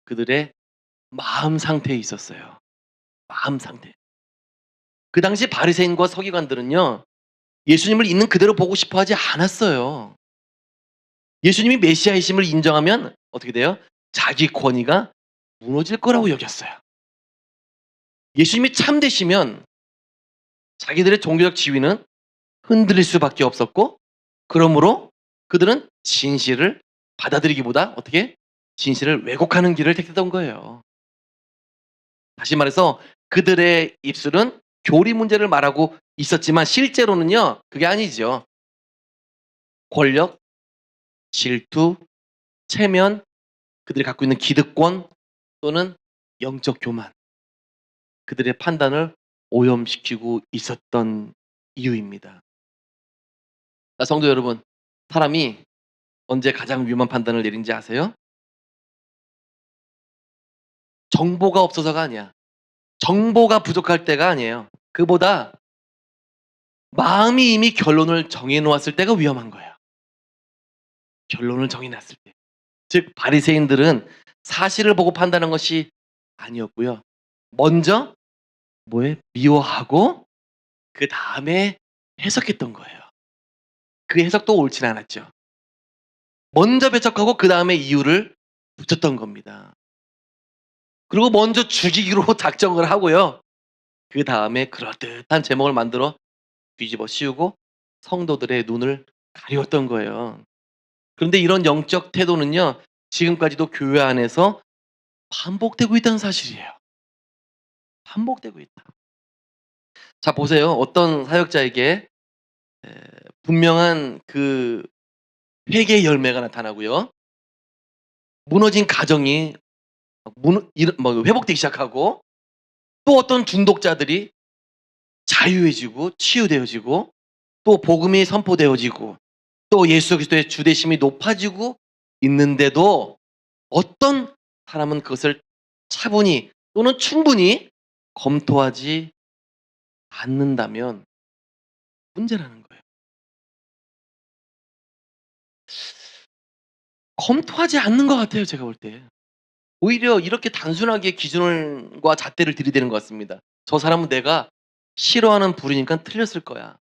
그들의 마음 상태에 있었어요. 마음 상태. 그 당시 바리새인과 서기관들은요, 예수님을 있는 그대로 보고 싶어 하지 않았어요. 예수님이 메시아이심을 인정하면 어떻게 돼요? 자기 권위가 무너질 거라고 여겼어요. 예수님이 참되시면 자기들의 종교적 지위는 흔들릴 수밖에 없었고, 그러므로 그들은 진실을 받아들이기보다 어떻게? 진실을 왜곡하는 길을 택했던 거예요. 다시 말해서 그들의 입술은 교리 문제를 말하고 있었지만 실제로는요, 그게 아니죠. 권력, 질투, 체면, 그들이 갖고 있는 기득권 또는 영적 교만, 그들의 판단을 오염시키고 있었던 이유입니다. 성도 여러분, 사람이 언제 가장 위험한 판단을 내린지 아세요? 정보가 없어서가 아니야. 정보가 부족할 때가 아니에요. 그보다 마음이 이미 결론을 정해 놓았을 때가 위험한 거예요. 결론을 정해 놨을 때. 즉 바리새인들은 사실을 보고 판단한 것이 아니었고요. 먼저 미워하고 그다음에 해석했던 거예요. 그 해석도 옳진 않았죠. 먼저 배척하고 그다음에 이유를 붙였던 겁니다. 그리고 먼저 죽이기로 작정을 하고요. 그다음에 그럴듯한 제목을 만들어 뒤집어 씌우고 성도들의 눈을 가리웠던 거예요. 그런데 이런 영적 태도는요, 지금까지도 교회 안에서 반복되고 있다는 사실이에요. 반복되고 있다. 자, 보세요. 어떤 사역자에게 분명한 그 회개의 열매가 나타나고요. 무너진 가정이 회복되기 시작하고, 또 어떤 중독자들이 자유해지고 치유되어지고, 또 복음이 선포되어지고, 또 예수 그리스도의 주되심이 높아지고 있는데도 어떤 사람은 그것을 차분히 또는 충분히 검토하지 않는다면 문제라는 거예요. 검토하지 않는 것 같아요, 제가 볼 때. 오히려 이렇게 단순하게 기준과 잣대를 들이대는 것 같습니다. 저 사람은 내가 싫어하는 부류니까 틀렸을 거야.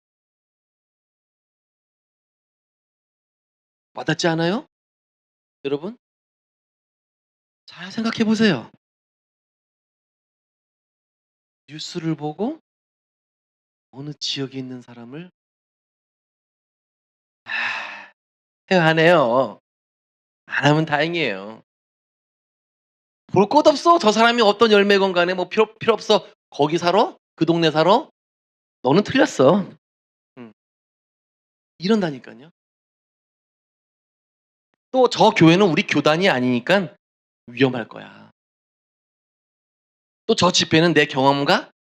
와닿지 않아요? 여러분? 잘 생각해 보세요. 뉴스를 보고 어느 지역에 있는 사람을 해야 하네요. 안 하면 다행이에요. 볼 것 없어. 저 사람이 어떤 열매건 간에 뭐 필요 없어. 거기 살아? 그 동네 살아? 너는 틀렸어. 음. 이런다니깐요. 또 저 교회는 우리 교단이 아니니깐 위험할 거야. 또 저 집회는 내 경험과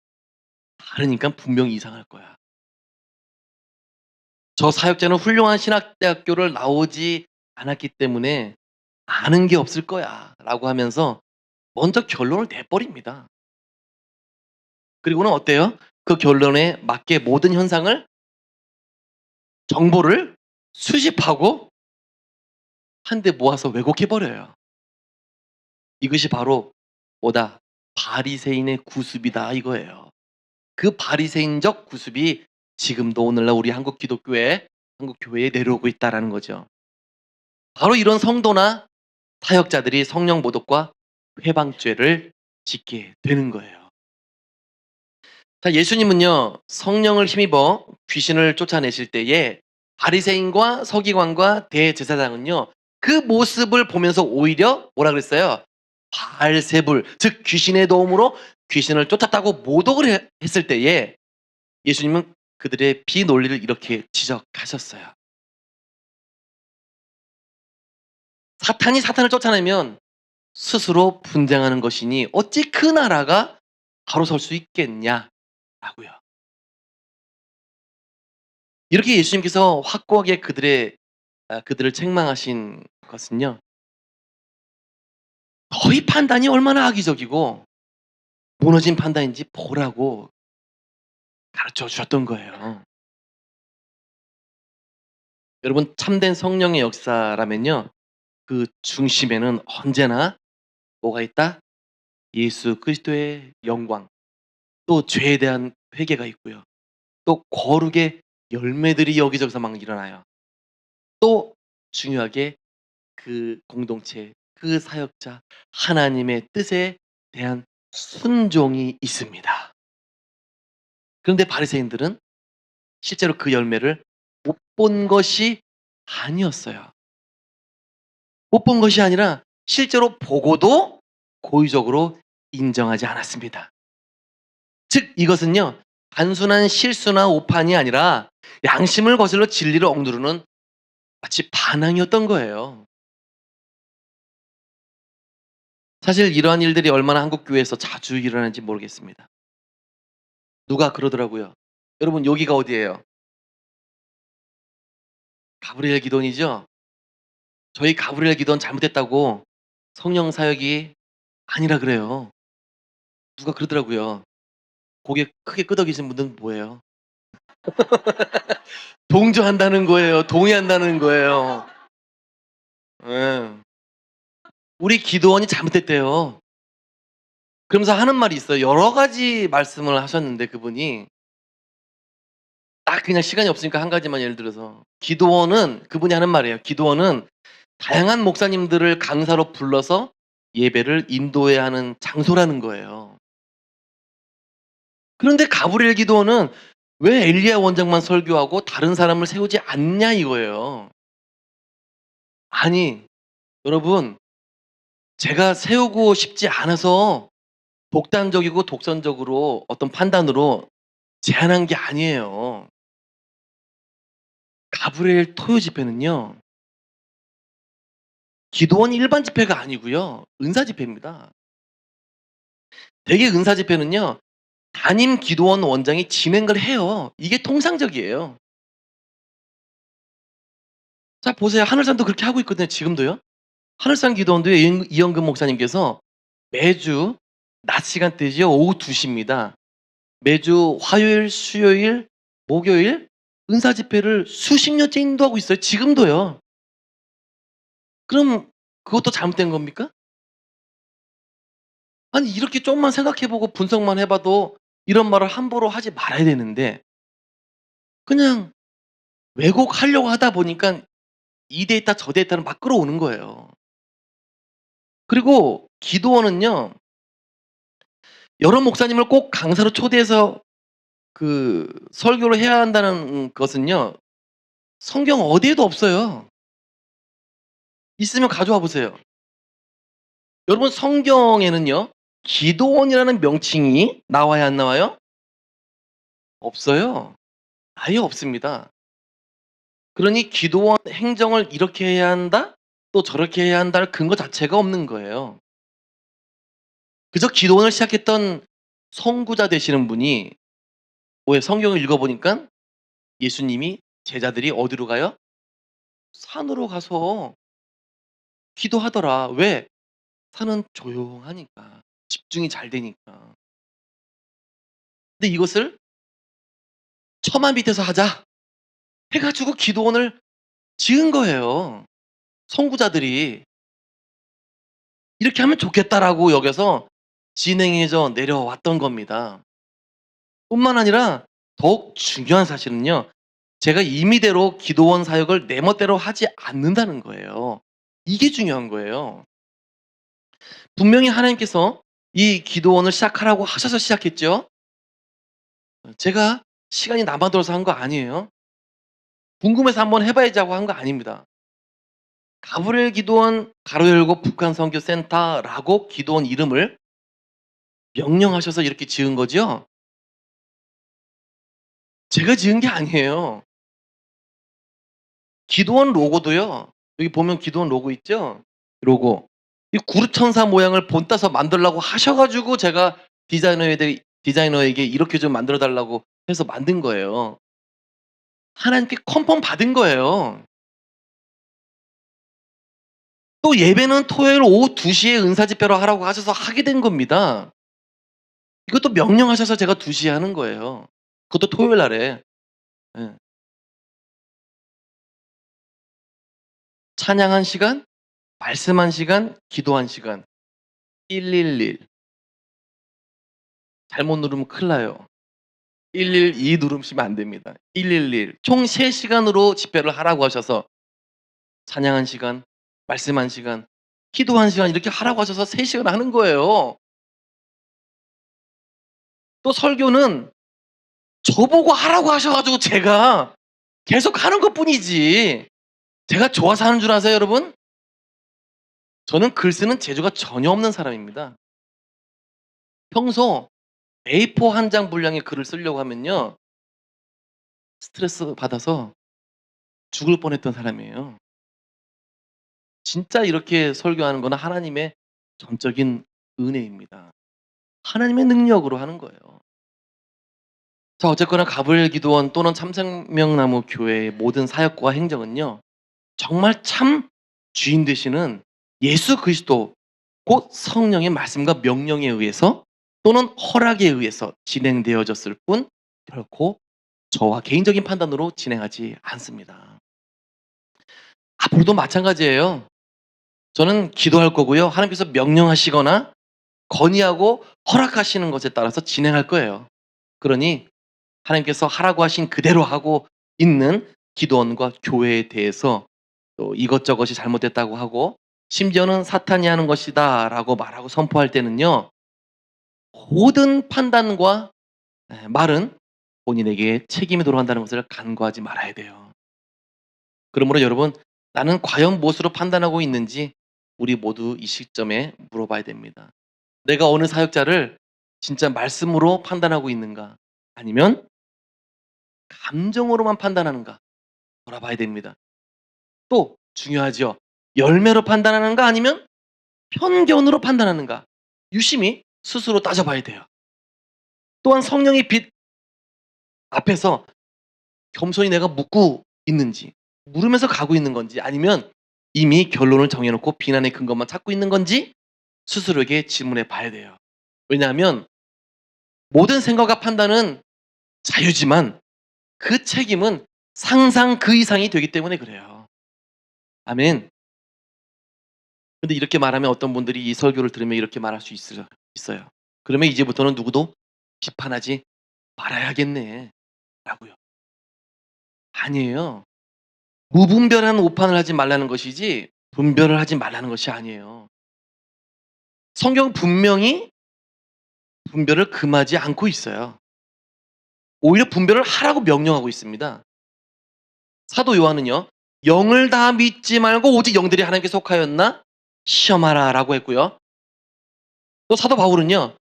다르니깐 분명히 이상할 거야. 저 사역자는 훌륭한 신학대학교를 나오지 않았기 때문에 아는 게 없을 거야라고 하면서 먼저 결론을 내버립니다. 그리고는 어때요? 그 결론에 맞게 모든 현상을 정보를 수집하고 한데 모아서 왜곡해 버려요. 이것이 바로 뭐다? 바리새인의 구습이다 이거예요. 그 바리새인적 구습이 지금도 오늘날 우리 한국 기독교회, 한국 교회에 내려오고 있다라는 거죠. 바로 이런 성도나 사역자들이 성령 모독과 회방죄를 짓게 되는 거예요. 자, 예수님은요, 성령을 힘입어 귀신을 쫓아내실 때에 바리새인과 서기관과 대제사장은요, 그 모습을 보면서 오히려 뭐라 그랬어요? 바알세불, 즉 귀신의 도움으로 귀신을 쫓았다고 모독을 했을 때에 예수님은 그들의 비논리를 이렇게 지적하셨어요. 사탄이 사탄을 쫓아내면 스스로 분쟁하는 것이니 어찌 그 나라가 바로 설 수 있겠냐라고요. 이렇게 예수님께서 확고하게 그들을 책망하신 것은요. 너희 판단이 얼마나 악의적이고 무너진 판단인지 보라고 가르쳐 주셨던 거예요. 여러분 참된 성령의 역사라면요. 그 중심에는 언제나 뭐가 있다? 예수 그리스도의 영광, 또 죄에 대한 회개가 있고요. 또 거룩의 열매들이 여기저기서 막 일어나요. 또 중요하게 그 공동체, 그 사역자, 하나님의 뜻에 대한 순종이 있습니다. 그런데 바리새인들은 실제로 그 열매를 못 본 것이 아니었어요. 못 본 것이 아니라 실제로 보고도 고의적으로 인정하지 않았습니다. 즉 이것은요. 단순한 실수나 오판이 아니라 양심을 거슬러 진리를 억누르는 마치 반항이었던 거예요. 사실 이러한 일들이 얼마나 한국 교회에서 자주 일어나는지 모르겠습니다. 누가 그러더라고요. 여러분 여기가 어디예요? 가브리엘 기도원이죠? 저희 가브리엘 기도원 잘못됐다고 성령 사역이 아니라 그래요. 누가 그러더라고요. 고개 크게 끄덕이신 분들은 뭐예요? 동조한다는 거예요. 동의한다는 거예요. 예. 우리 기도원이 잘못됐대요. 그러면서 하는 말이 있어요. 여러 가지 말씀을 하셨는데 그분이 딱 그냥 시간이 없으니까 한 가지만 예를 들어서 기도원은 그분이 하는 말이에요. 기도원은 다양한 목사님들을 강사로 불러서 예배를 인도해야 하는 장소라는 거예요. 그런데 가브리엘 기도원은 왜 엘리야 원장만 설교하고 다른 사람을 세우지 않냐 이거예요. 아니, 여러분, 제가 세우고 싶지 않아서 독단적이고 독선적으로 어떤 판단으로 제안한 게 아니에요. 가브리엘 토요 집회는요. 기도원 일반 집회가 아니고요. 은사 집회입니다. 대개 은사 집회는요. 담임 기도원 원장이 진행을 해요. 이게 통상적이에요. 자 보세요. 하늘산도 그렇게 하고 있거든요. 지금도요. 하늘산 기도원도요. 이영금 목사님께서 매주 낮 시간대죠. 오후 2시입니다. 매주 화요일, 수요일, 목요일 은사 집회를 수십 년째 인도하고 있어요. 지금도요. 그럼 그것도 잘못된 겁니까? 아니 이렇게 좀만 생각해 보고 분석만 해 봐도 이런 말을 함부로 하지 말아야 되는데 그냥 왜곡하려고 하다 보니까 이 대 있다 저 대 있다를 막 끌어오는 거예요. 그리고 기도원은요. 여러 목사님을 꼭 강사로 초대해서 그 설교를 해야 한다는 것은요. 성경 어디에도 없어요. 있으면 가져와 보세요. 여러분 성경에는요. 기도원이라는 명칭이 나와야 안 나와요? 없어요. 아예 없습니다. 그러니 기도원 행정을 이렇게 해야 한다? 또 저렇게 해야 한다는 근거 자체가 없는 거예요. 그저 기도원을 시작했던 선구자 되시는 분이 왜 성경을 읽어보니까 예수님이 제자들이 어디로 가요? 산으로 가서 기도하더라. 왜? 산은 조용하니까. 집중이 잘 되니까. 근데 이것을 처마 밑에서 하자 해가지고 기도원을 지은 거예요. 선구자들이. 이렇게 하면 좋겠다라고 여겨서 진행해져 내려왔던 겁니다. 뿐만 아니라 더욱 중요한 사실은요. 제가 임의대로 기도원 사역을 내 멋대로 하지 않는다는 거예요. 이게 중요한 거예요. 분명히 하나님께서 이 기도원을 시작하라고 하셔서 시작했죠. 제가 시간이 남아돌아서 한 거 아니에요. 궁금해서 한번 해봐야지 하고 한 거 아닙니다. 가브리엘 기도원 가로 열고 북한 선교센터라고 기도원 이름을 명령하셔서 이렇게 지은 거죠. 제가 지은 게 아니에요. 기도원 로고도요. 여기 보면 기도원 로고 있죠? 이러고 이 구루천사 모양을 본따서 만들라고 하셔가지고 제가 디자이너에게 이렇게 좀 만들어 달라고 해서 만든 거예요. 하나님께 컨펌 받은 거예요. 또 예배는 토요일 오후 2시에 은사 집회로 하라고 하셔서 하게 된 겁니다. 이것도 명령하셔서 제가 2시에 하는 거예요. 그것도 토요일 날에. 예. 찬양 1시간, 말씀 1시간, 기도 1시간. 111. 잘못 누르면 큰일 나요. 112 누르시면 안 됩니다. 111. 총 3시간으로 집회를 하라고 하셔서 찬양 1시간, 말씀 1시간, 기도 1시간 이렇게 하라고 하셔서 3시간 하는 거예요. 또 설교는 저보고 하라고 하셔 가지고 제가 계속 하는 것뿐이지 제가 좋아서 하는 줄 아세요, 여러분? 저는 글 쓰는 재주가 전혀 없는 사람입니다. 평소 A4 한 장 분량의 글을 쓰려고 하면요. 스트레스 받아서 죽을 뻔했던 사람이에요. 진짜 이렇게 설교하는 거는 하나님의 전적인 은혜입니다. 하나님의 능력으로 하는 거예요. 자, 어쨌거나 가브리엘 기도원 또는 참생명나무 교회의 모든 사역과 행정은요. 정말 참 주인 되시는 예수 그리스도 곧 성령의 말씀과 명령에 의해서 또는 허락에 의해서 진행되어졌을 뿐 결코 저와 개인적인 판단으로 진행하지 않습니다. 앞으로도 마찬가지예요. 저는 기도할 거고요. 하나님께서 명령하시거나 건의하고 허락하시는 것에 따라서 진행할 거예요. 그러니 하나님께서 하라고 하신 그대로 하고 있는 기도원과 교회에 대해서 또 이것저것이 잘못됐다고 하고 심지어는 사탄이 하는 것이다 라고 말하고 선포할 때는요. 모든 판단과 말은 본인에게 책임이 돌아간다는 것을 간과하지 말아야 돼요. 그러므로 여러분, 나는 과연 무엇으로 판단하고 있는지 우리 모두 이 시점에 물어봐야 됩니다. 내가 어느 사역자를 진짜 말씀으로 판단하고 있는가? 아니면 감정으로만 판단하는가? 돌아봐야 됩니다. 또 중요하죠. 열매로 판단하는가? 아니면 편견으로 판단하는가? 유심히 스스로 따져봐야 돼요. 또한 성령의 빛 앞에서 겸손히 내가 묻고 있는지, 물으면서 가고 있는 건지, 아니면 이미 결론을 정해놓고 비난의 근거만 찾고 있는 건지 스스로에게 질문해 봐야 돼요. 왜냐하면 모든 생각과 판단은 자유지만 그 책임은 상상 그 이상이 되기 때문에 그래요. 아멘. 근데 이렇게 말하면 어떤 분들이 이 설교를 들으면 이렇게 말할 수 있어요. 그러면 이제부터는 누구도 비판하지 말아야겠네. 라고요. 아니에요. 무분별한 오판을 하지 말라는 것이지 분별을 하지 말라는 것이 아니에요. 성경은 분명히 분별을 금하지 않고 있어요. 오히려 분별을 하라고 명령하고 있습니다. 사도 요한은요. 영을 다 믿지 말고 오직 영들이 하나님께 속하였나 시험하라 라고 했고요. 또 사도 바울은요.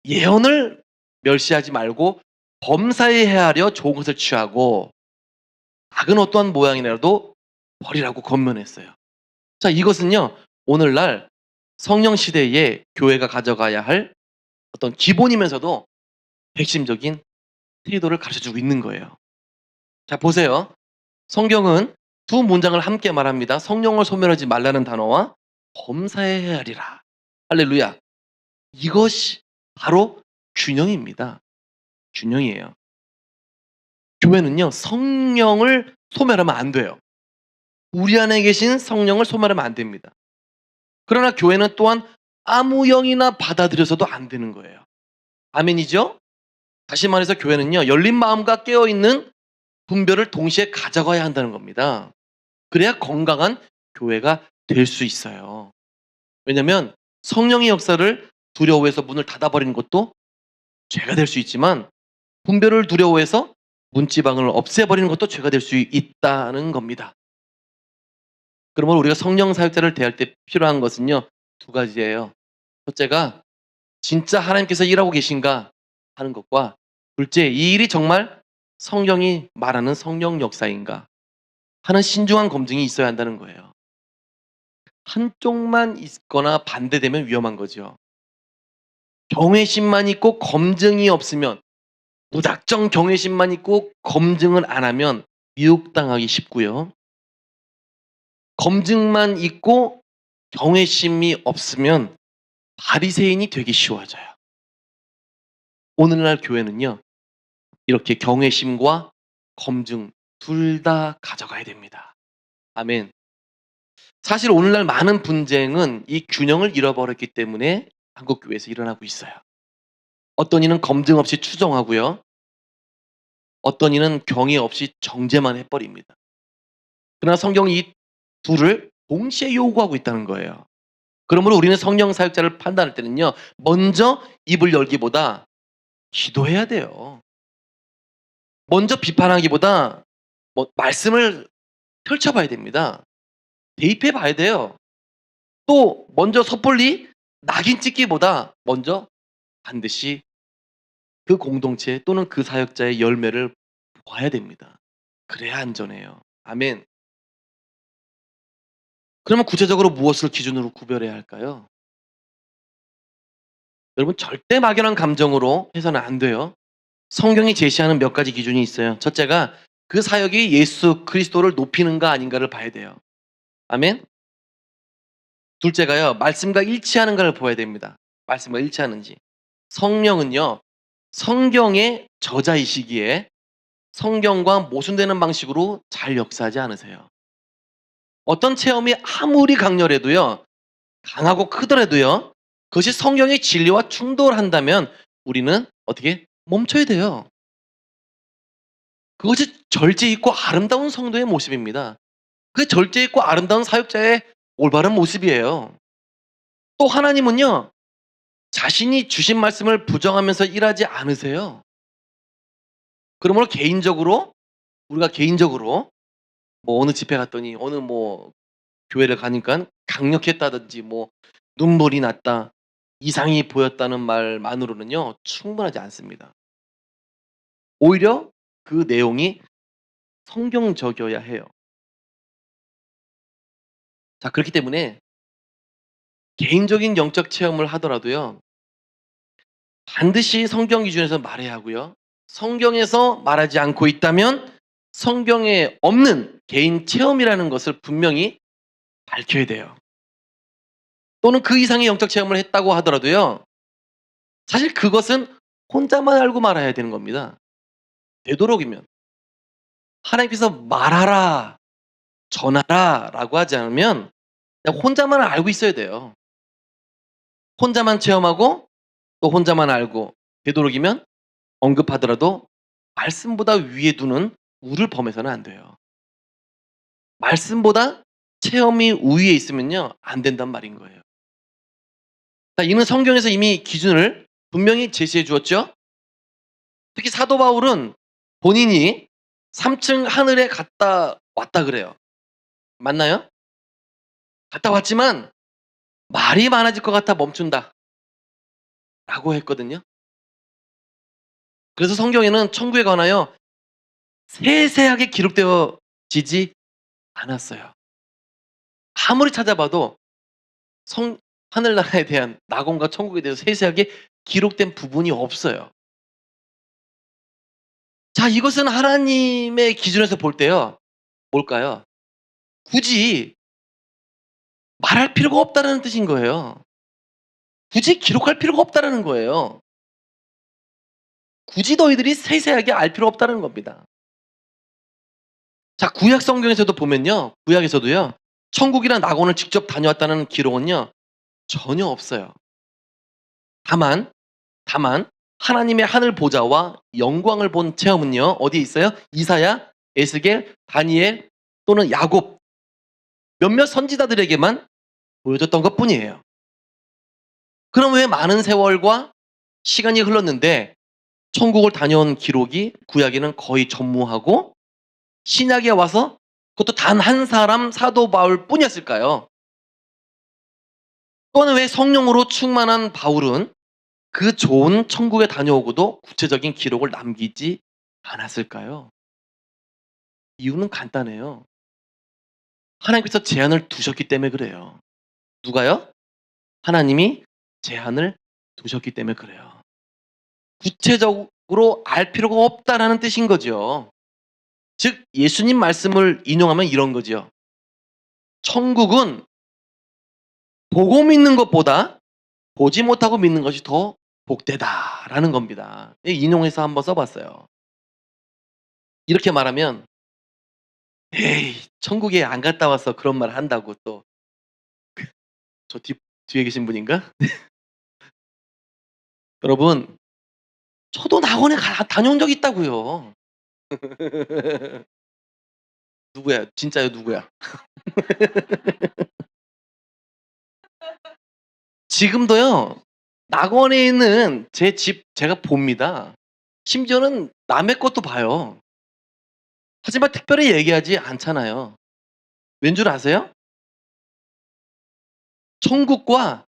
예언을 멸시하지 말고 범사에 헤아려 좋은 것을 취하고 악은 어떠한 모양이라도 버리라고 권면했어요. 자, 이것은요. 오늘날 성령 시대에 교회가 가져가야 할 어떤 기본이면서도 핵심적인 태도를 가르쳐주고 있는 거예요. 자, 보세요. 성경은 두 문장을 함께 말합니다. 성령을 소멸하지 말라는 단어와 범사에 헤아리라. 할렐루야. 이것이 바로 균형입니다. 균형이에요. 교회는요, 성령을 소멸하면 안 돼요. 우리 안에 계신 성령을 소멸하면 안 됩니다. 그러나 교회는 또한 아무 영이나 받아들여서도 안 되는 거예요. 아멘이죠? 다시 말해서 교회는요, 열린 마음과 깨어있는 분별을 동시에 가져가야 한다는 겁니다. 그래야 건강한 교회가 될 수 있어요. 왜냐하면 성령의 역사를 두려워해서 문을 닫아버리는 것도 죄가 될 수 있지만 분별을 두려워해서 문지방을 없애버리는 것도 죄가 될 수 있다는 겁니다. 그러면 우리가 성령 사역자를 대할 때 필요한 것은요. 두 가지예요. 첫째가 진짜 하나님께서 일하고 계신가 하는 것과 둘째 이 일이 정말 성령이 말하는 성령 역사인가 하는 신중한 검증이 있어야 한다는 거예요. 한쪽만 있거나 반대되면 위험한 거죠. 경외심만 있고 검증이 없으면, 무작정 경외심만 있고 검증을 안 하면 미혹당하기 쉽고요. 검증만 있고 경외심이 없으면 바리새인이 되기 쉬워져요. 오늘날 교회는요, 이렇게 경외심과 검증 둘 다 가져가야 됩니다. 아멘. 사실 오늘날 많은 분쟁은 이 균형을 잃어버렸기 때문에 한국 교회에서 일어나고 있어요. 어떤 이는 검증 없이 추정하고요. 어떤 이는 경외 없이 정죄만 해버립니다. 그러나 성경이 이 둘을 동시에 요구하고 있다는 거예요. 그러므로 우리는 성령 사역자를 판단할 때는요, 먼저 입을 열기보다 기도해야 돼요. 먼저 비판하기보다 말씀을 펼쳐봐야 됩니다. 대입해 봐야 돼요. 또 먼저 섣불리 낙인 찍기보다 먼저 반드시 그 공동체 또는 그 사역자의 열매를 봐야 됩니다. 그래야 안전해요. 아멘. 그러면 구체적으로 무엇을 기준으로 구별해야 할까요? 여러분, 절대 막연한 감정으로 해서는 안 돼요. 성경이 제시하는 몇 가지 기준이 있어요. 첫째가 그 사역이 예수 그리스도를 높이는가 아닌가를 봐야 돼요. 아멘. 둘째가요, 말씀과 일치하는가를 보아야 됩니다. 말씀과 일치하는지. 성령은요, 성경의 저자이시기에 성경과 모순되는 방식으로 잘 역사하지 않으세요. 어떤 체험이 아무리 강렬해도요, 강하고 크더라도요, 그것이 성경의 진리와 충돌한다면 우리는 어떻게 멈춰야 돼요. 그것이 절제 있고 아름다운 성도의 모습입니다. 그 절제 있고 아름다운 사역자의 올바른 모습이에요. 또 하나님은요, 자신이 주신 말씀을 부정하면서 일하지 않으세요. 그러므로 우리가 개인적으로 어느 집회 갔더니 어느 교회를 가니까 강력했다든지 눈물이 났다, 이상이 보였다는 말만으로는요, 충분하지 않습니다. 오히려 그 내용이 성경적이어야 해요. 자, 그렇기 때문에 개인적인 영적 체험을 하더라도요, 반드시 성경 기준에서 말해야 하고요. 성경에서 말하지 않고 있다면 성경에 없는 개인 체험이라는 것을 분명히 밝혀야 돼요. 또는 그 이상의 영적 체험을 했다고 하더라도요, 사실 그것은 혼자만 알고 말아야 되는 겁니다. 되도록이면 하나님께서 말하라, 전하라 라고 하지 않으면 그냥 혼자만 알고 있어야 돼요. 혼자만 체험하고 또 혼자만 알고, 되도록이면 언급하더라도 말씀보다 위에 두는 우를 범해서는 안 돼요. 말씀보다 체험이 우위에 있으면요, 안 된단 말인 거예요. 자, 이는 성경에서 이미 기준을 분명히 제시해 주었죠. 특히 사도 바울은 본인이 3층 하늘에 갔다 왔다 그래요. 맞나요? 갔다 왔지만 말이 많아질 것 같아 멈춘다 라고 했거든요. 그래서 성경에는 천국에 관하여 세세하게 기록되어지지 않았어요. 아무리 찾아봐도 하늘나라에 대한, 낙원과 천국에 대해서 세세하게 기록된 부분이 없어요. 자, 이것은 하나님의 기준에서 볼 때요, 뭘까요? 굳이 말할 필요가 없다는 뜻인 거예요. 굳이 기록할 필요가 없다는 거예요. 굳이 너희들이 세세하게 알 필요 없다는 겁니다. 자, 구약 성경에서도 보면요, 구약에서도요, 천국이나 낙원을 직접 다녀왔다는 기록은요, 전혀 없어요. 다만 하나님의 하늘 보좌와 영광을 본 체험은요, 어디에 있어요? 이사야, 에스겔, 다니엘 또는 야곱, 몇몇 선지자들에게만 보여줬던 것뿐이에요. 그럼 왜 많은 세월과 시간이 흘렀는데 천국을 다녀온 기록이 구약에는 거의 전무하고 신약에 와서 그것도 단 한 사람 사도 바울 뿐이었을까요? 또는 왜 성령으로 충만한 바울은 그 좋은 천국에 다녀오고도 구체적인 기록을 남기지 않았을까요? 이유는 간단해요. 하나님께서 제한을 두셨기 때문에 그래요. 누가요? 하나님이 제한을 두셨기 때문에 그래요. 구체적으로 알 필요가 없다라는 뜻인 거죠. 즉 예수님 말씀을 인용하면 이런 거죠. 천국은 보고 믿는 것보다 보지 못하고 믿는 것이 더 복되다라는 겁니다. 인용해서 한번 써봤어요. 이렇게 말하면 에이 천국에 안 갔다 와서 그런 말 한다고 또 저 뒤에 계신 분인가? 여러분 저도 낙원에 다녀온 적 있다고요. 누구야? 진짜요? 누구야? 지금도요. 낙원에 있는 제 집 제가 봅니다. 심지어는 남의 것도 봐요. 하지만 특별히 얘기하지 않잖아요. 왠 줄 아세요? 천국과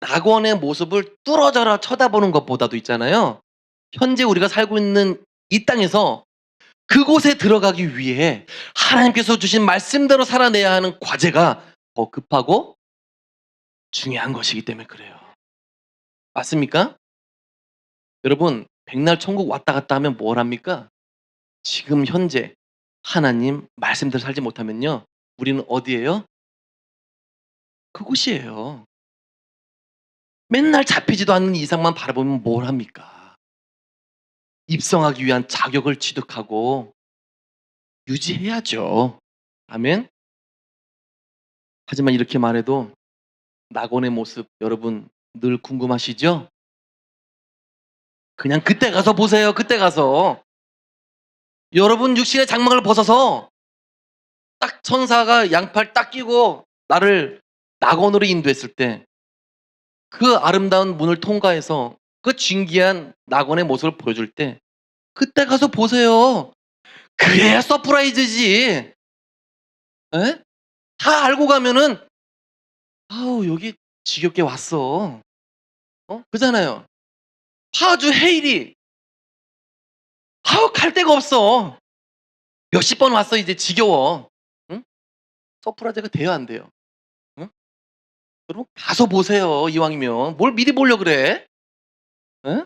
낙원의 모습을 뚫어져라 쳐다보는 것보다도 있잖아요. 현재 우리가 살고 있는 이 땅에서 그곳에 들어가기 위해 하나님께서 주신 말씀대로 살아내야 하는 과제가 더 급하고 중요한 것이기 때문에 그래요. 맞습니까? 여러분, 백날 천국 왔다 갔다 하면 뭘 합니까? 지금 현재 하나님 말씀대로 살지 못하면요. 우리는 어디예요? 그곳이에요. 맨날 잡히지도 않는 이상만 바라보면 뭘 합니까? 입성하기 위한 자격을 취득하고 유지해야죠. 아멘? 하지만 이렇게 말해도 낙원의 모습 여러분 늘 궁금하시죠? 그냥 그때 가서 보세요. 그때 가서. 여러분 육신의 장막을 벗어서 딱 천사가 양팔 딱 끼고 나를 낙원으로 인도했을 때 그 아름다운 문을 통과해서 그 진귀한 낙원의 모습을 보여줄 때 그때 가서 보세요. 그래야 서프라이즈지. 에? 다 알고 가면은 아우 여기 지겹게 왔어. 그잖아요. 파주 헤일이 아우 갈 데가 없어. 몇십 번 왔어 이제 지겨워. 응? 서프라이즈가 돼요 안 돼요? 응? 여러분 가서 보세요 이왕이면. 뭘 미리 보려 그래? 에?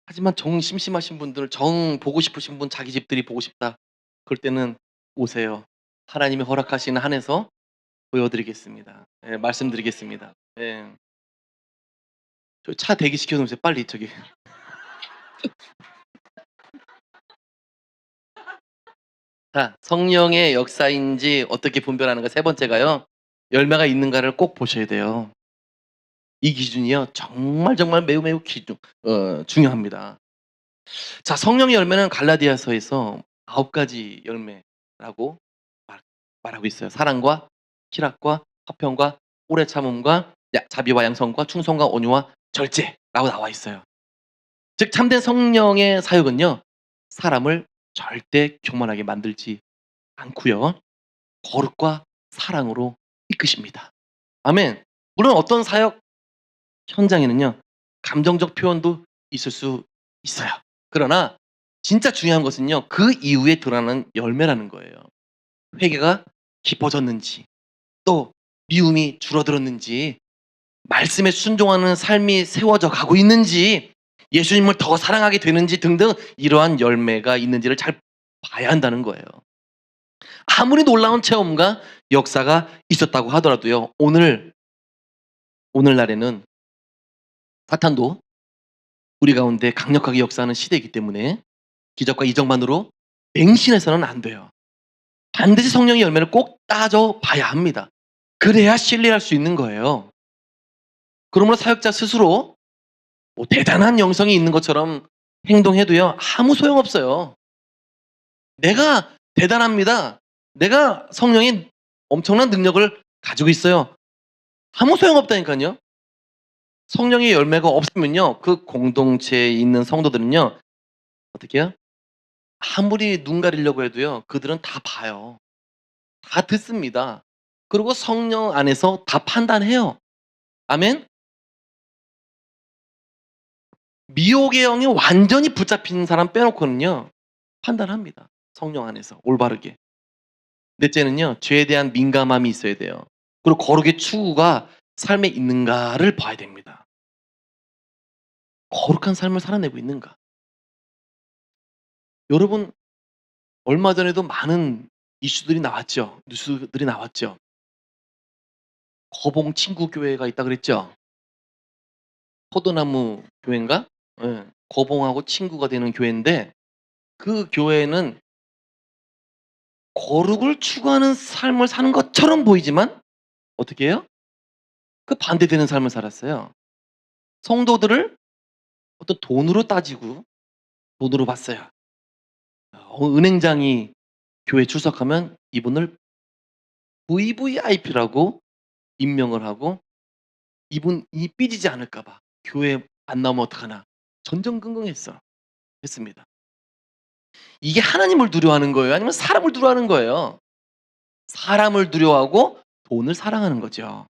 하지만 정 심심하신 분들 정 보고 싶으신 분 자기 집들이 보고 싶다. 그럴 때는 오세요. 하나님이 허락하시는 한에서 보여드리겠습니다. 예, 말씀드리겠습니다. 예. 저 차 대기시켜 놓으세요. 빨리 저기. 자, 성령의 역사인지 어떻게 분별하는가 세 번째가요. 열매가 있는가를 꼭 보셔야 돼요. 이 기준이요. 정말 매우 중요합니다. 자, 성령의 열매는 갈라디아서에서 9가지 열매라고 말하고 있어요. 사랑과 희락과 화평과 오래 참음과 자비와 양성과 충성과 온유와 절제라고 나와 있어요. 즉 참된 성령의 사역은요. 사람을 절대 교만하게 만들지 않고요. 거룩과 사랑으로 이끄십니다. 아멘. 물론 어떤 사역 현장에는요. 감정적 표현도 있을 수 있어요. 그러나 진짜 중요한 것은요. 그 이후에 드러나는 열매라는 거예요. 회개가 깊어졌는지 또 미움이 줄어들었는지 말씀에 순종하는 삶이 세워져 가고 있는지 예수님을 더 사랑하게 되는지 등등 이러한 열매가 있는지를 잘 봐야 한다는 거예요. 아무리 놀라운 체험과 역사가 있었다고 하더라도요. 오늘날에는 사탄도 우리 가운데 강력하게 역사하는 시대이기 때문에 기적과 이적만으로 맹신해서는 안 돼요. 반드시 성령의 열매를 꼭 따져 봐야 합니다. 그래야 신뢰할 수 있는 거예요. 그러므로 사역자 스스로 뭐 대단한 영성이 있는 것처럼 행동해도요. 아무 소용없어요. 내가 대단합니다. 내가 성령의 엄청난 능력을 가지고 있어요. 아무 소용없다니까요. 성령의 열매가 없으면요. 그 공동체에 있는 성도들은요. 어떻게 해요? 아무리 눈 가리려고 해도요. 그들은 다 봐요. 다 듣습니다. 그리고 성령 안에서 다 판단해요. 아멘? 미혹의 영이 완전히 붙잡힌 사람 빼놓고는요. 판단합니다. 성령 안에서 올바르게. 넷째는요. 죄에 대한 민감함이 있어야 돼요. 그리고 거룩의 추구가 삶에 있는가를 봐야 됩니다. 거룩한 삶을 살아내고 있는가? 여러분, 얼마 전에도 많은 이슈들이 나왔죠. 뉴스들이 나왔죠. 거봉 친구 교회가 있다 그랬죠. 포도나무 교회인가? 예. 거봉하고 친구가 되는 교회인데, 그 교회는 거룩을 추구하는 삶을 사는 것처럼 보이지만 어떻게 해요? 그 반대되는 삶을 살았어요. 성도들을 어떤 돈으로 따지고 돈으로 봤어요. 은행장이 교회 출석하면 이분을 VVIP라고 임명을 하고, 이분이 삐지지 않을까 봐 교회 안 나오면 어떡하나 전전긍긍했어 했습니다. 이게 하나님을 두려워하는 거예요? 아니면 사람을 두려워하는 거예요? 사람을 두려워하고 돈을 사랑하는 거죠.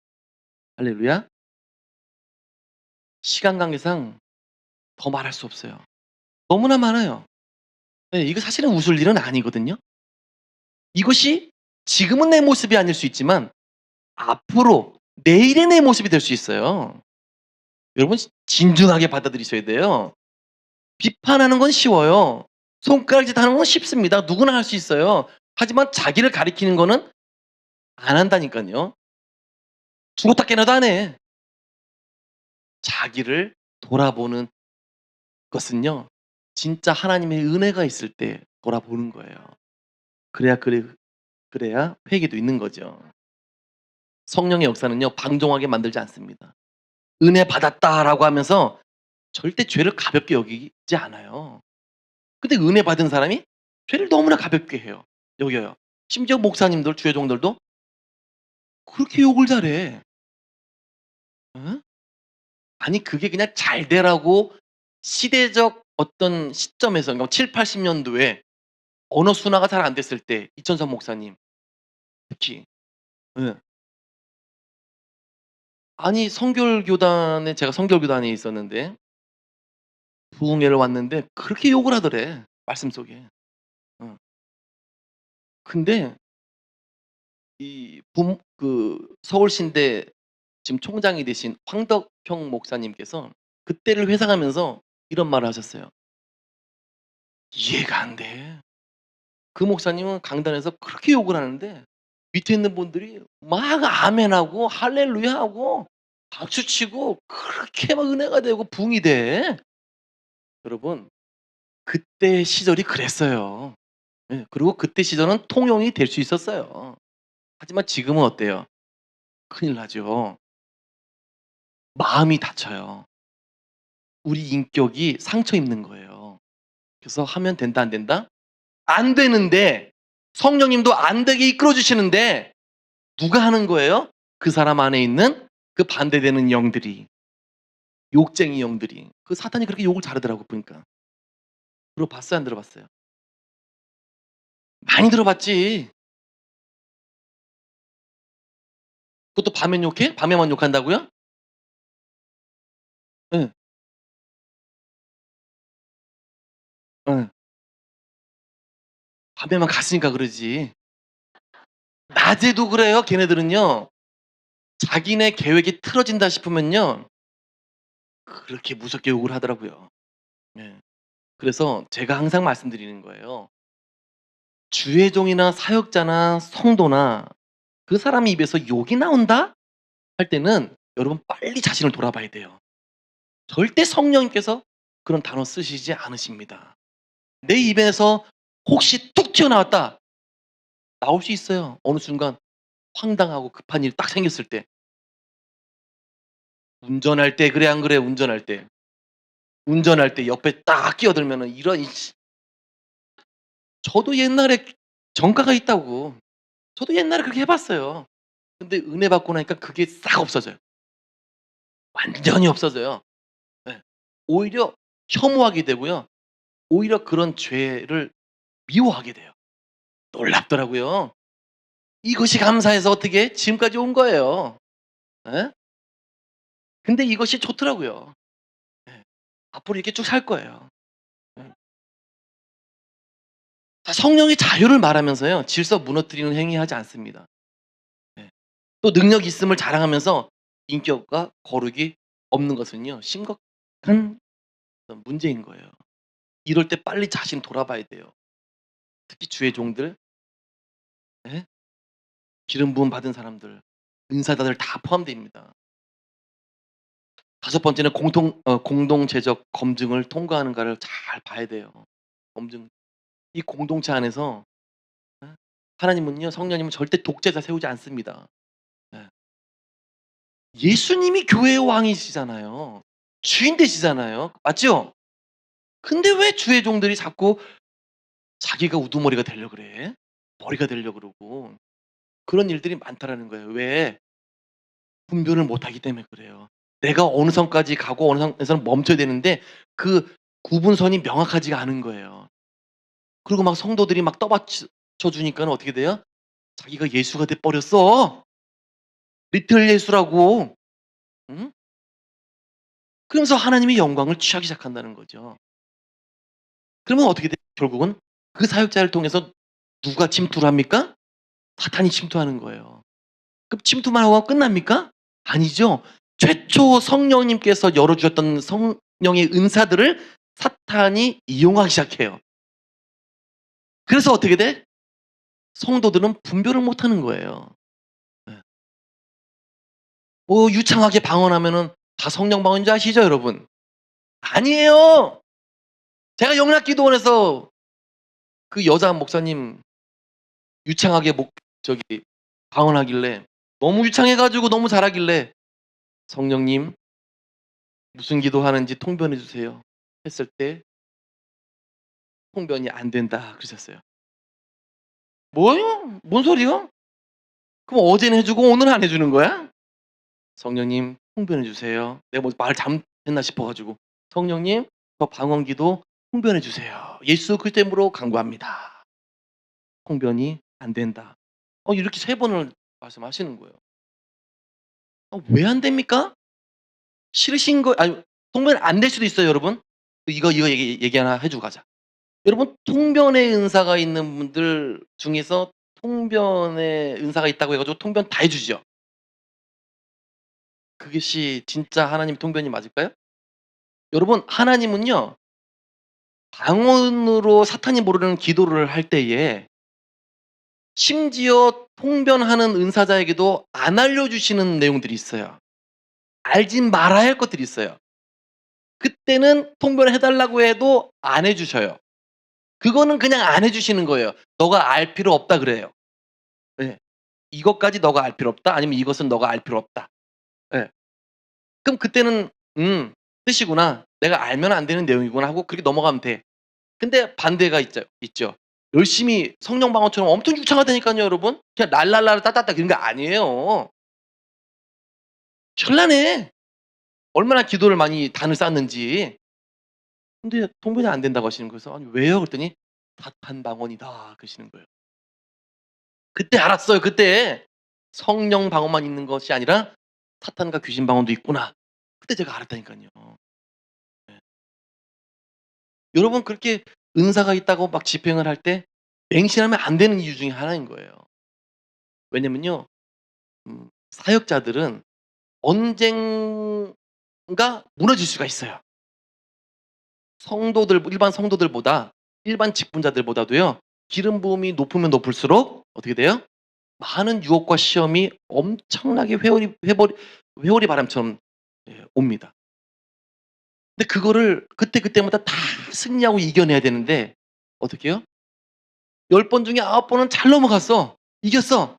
할렐루야. 시간 관계상 더 말할 수 없어요. 너무나 많아요. 네, 이거 사실은 웃을 일은 아니거든요. 이것이 지금은 내 모습이 아닐 수 있지만 앞으로 내일의 내 모습이 될 수 있어요. 여러분, 진중하게 받아들이셔야 돼요. 비판하는 건 쉬워요. 손가락질 하는 건 쉽습니다. 누구나 할 수 있어요. 하지만 자기를 가리키는 거는 안 한다니까요. 죽었다 깨나도 안 해. 자기를 돌아보는 것은요, 진짜 하나님의 은혜가 있을 때 돌아보는 거예요. 그래야 회개도 있는 거죠. 성령의 역사는요, 방종하게 만들지 않습니다. 은혜 받았다라고 하면서 절대 죄를 가볍게 여기지 않아요. 근데 은혜 받은 사람이 죄를 너무나 가볍게 해요. 여겨요. 심지어 목사님들, 주여종들도 그렇게 욕을 잘해. 어? 아니, 그게 그냥 잘 되라고 시대적 어떤 시점에서, 그러니까 7, 80년도에 언어 순화가 잘 안 됐을 때, 이천선 목사님 특히. 예. 아니, 제가 성결교단에 있었는데 부흥회를 왔는데 그렇게 욕을 하더래, 말씀 속에. 어. 근데 서울신대 지금 총장이 되신 황덕평 목사님께서 그때를 회상하면서 이런 말을 하셨어요. "이해가 안 돼." 그 목사님은 강단에서 그렇게 욕을 하는데 밑에 있는 분들이 막 아멘하고 할렐루야하고 박수치고 그렇게 막 은혜가 되고 부흥이 돼. 여러분, 그때 시절이 그랬어요. 예. 그리고 그때 시절은 통용이 될 수 있었어요. 하지만 지금은 어때요? 큰일 나죠. 마음이 다쳐요. 우리 인격이 상처 입는 거예요. 그래서 하면 된다 안 된다? 안 되는데, 성령님도 안 되게 이끌어 주시는데 누가 하는 거예요? 그 사람 안에 있는 그 반대되는 영들이, 욕쟁이 영들이. 그 사탄이 그렇게 욕을 잘하더라고 보니까. 들어봤어요, 안 들어봤어요? 많이 들어봤지. 그것도 밤엔 욕해? 밤에만 욕한다고요? 예. 예. 밤에만 갔으니까 그러지. 낮에도 그래요, 걔네들은요. 자기네 계획이 틀어진다 싶으면요, 그렇게 무섭게 욕을 하더라고요. 예. 그래서 제가 항상 말씀드리는 거예요. 주의 종이나 사역자나 성도나 그 사람 입에서 욕이 나온다 할 때는 여러분 빨리 자신을 돌아봐야 돼요. 절대 성령님께서 그런 단어 쓰시지 않으십니다. 내 입에서 혹시 툭 튀어나왔다, 나올 수 있어요. 어느 순간 황당하고 급한 일이 딱 생겼을 때. 운전할 때 그래 안 그래? 운전할 때. 운전할 때 옆에 딱 끼어들면은 이런 저도 옛날에 전과가 있다고. 저도 옛날에 그렇게 해 봤어요. 근데 은혜 받고 나니까 그게 싹 없어져요. 완전히 없어져요. 예. 오히려 혐오하게 되고요. 오히려 그런 죄를 미워하게 돼요. 놀랍더라고요. 이것이 감사해서 어떻게 지금까지 온 거예요. 예? 근데 이것이 좋더라고요. 예. 앞으로 이렇게 쭉 살 거예요. 예. 자, 성령이 자유를 말하면서요, 질서 무너뜨리는 행위 하지 않습니다. 예. 또 능력 있음을 자랑하면서 인격과 거룩이 없는 것은요 심각한 문제인 거예요. 이럴 때 빨리 자신 돌아봐야 돼요. 특히 주의 종들, 예? 기름 부음 받은 사람들, 은사자들 다 포함됩니다. 다섯 번째는 공동체적 검증을 통과하는가를 잘 봐야 돼요. 검증. 이 공동체 안에서 예? 하나님은요 성령님은 절대 독재자 세우지 않습니다. 예. 예수님이 교회의 왕이시잖아요. 주인 되시잖아요. 맞죠? 근데 왜 주의 종들이 자꾸 자기가 우두머리가 되려 그래? 머리가 되려 그러고 그런 일들이 많다라는 거예요. 왜? 분별을 못하기 때문에 그래요. 내가 어느 선까지 가고 어느 선에서는 멈춰야 되는데 그 구분선이 명확하지가 않은 거예요. 그리고 막 성도들이 막 떠받쳐 주니까는 어떻게 돼요? 자기가 예수가 돼 버렸어. 리틀 예수라고. 응? 그러면서 하나님의 영광을 취하기 시작한다는 거죠. 그러면 어떻게 돼요? 결국은 그 사역자를 통해서 누가 침투를 합니까? 사탄이 침투하는 거예요. 그럼 침투만 하고 끝납니까? 아니죠. 최초 성령님께서 열어 주셨던 성령의 은사들을 사탄이 이용하기 시작해요. 그래서 어떻게 돼? 성도들은 분별을 못 하는 거예요. 예. 뭐 유창하게 방언하면은 다 성령 방언인 줄 아시죠, 여러분? 아니에요. 제가 영락기도원에서 그 여자 목사님 유창하게 저기 방언하길래 너무 유창해 가지고 너무 잘하길래 "성령님 무슨 기도하는지 통변해 주세요." 했을 때 "통변이 안 된다." 그러셨어요. "뭐요? 뭔 소리요? 그럼 어제는 해 주고 오늘은 안 해 주는 거야?" "성령님 통변해 주세요." 내가 뭐 말 잘못했나 싶어 가지고 "성령님 저 방언기도 통변해 주세요. 예수 그리스도 이름으로 간구합니다." "통변이 안 된다." 이렇게 세 번을 말씀하시는 거예요. 왜 안 됩니까? 싫으신 거 아니 통변 안 될 수도 있어요 여러분. 이거 얘기 하나 해 주고 가자. 여러분 통변의 은사가 있는 분들 중에서 통변의 은사가 있다고 해 가지고 통변 다 해 주죠. 그것이 진짜 하나님 통변이 맞을까요? 여러분 하나님은요 방언으로 사탄이 모르는 기도를 할 때에 심지어 통변하는 은사자에게도 안 알려주시는 내용들이 있어요. 알진 말아야 할 것들이 있어요. 그때는 통변해 달라고 해도 안 해 주셔요. 그거는 그냥 안 해 주시는 거예요. "너가 알 필요 없다." 그래요. 예. "이것까지 너가 알 필요 없다." 아니면 "이것은 너가 알 필요 없다." 예. 그럼 그때는 뜻이구나. 내가 알면 안 되는 내용이구나." 하고 그렇게 넘어가면 돼. 근데 반대가 있죠. 열심히 성령 방언처럼 엄청 유창하다니깐요 여러분. 그냥 랄랄라 따따따 그런 게 아니에요. 현란해. 얼마나 기도를 많이 단을 쌓았는지. 근데 통변이 안 된다고 하시는 거예요. 그래서 "아니 왜요?" 그랬더니 "사탄 방언이다." 그러시는 거예요. 그때 알았어요 그때. 성령 방언만 있는 것이 아니라 사탄과 귀신 방언도 있구나. 그때 제가 알았다니깐요. 예. 여러분 그렇게 은사가 있다고 막 집행을 할 때 맹신하면 안 되는 이유 중에 하나인 거예요. 왜냐면요. 사역자들은 언젠가 무너질 수가 있어요. 일반 성도들보다 일반 직분자들보다도요. 기름 부음이 높으면 높을수록 어떻게 돼요? 많은 유혹과 시험이 엄청나게 회오리 바람처럼 옵니다. 근데 그거를 그때마다 다 승리하고 이겨내야 되는데 어떻게 해요? 10번 중에 9 번은 잘 넘어갔어. 이겼어.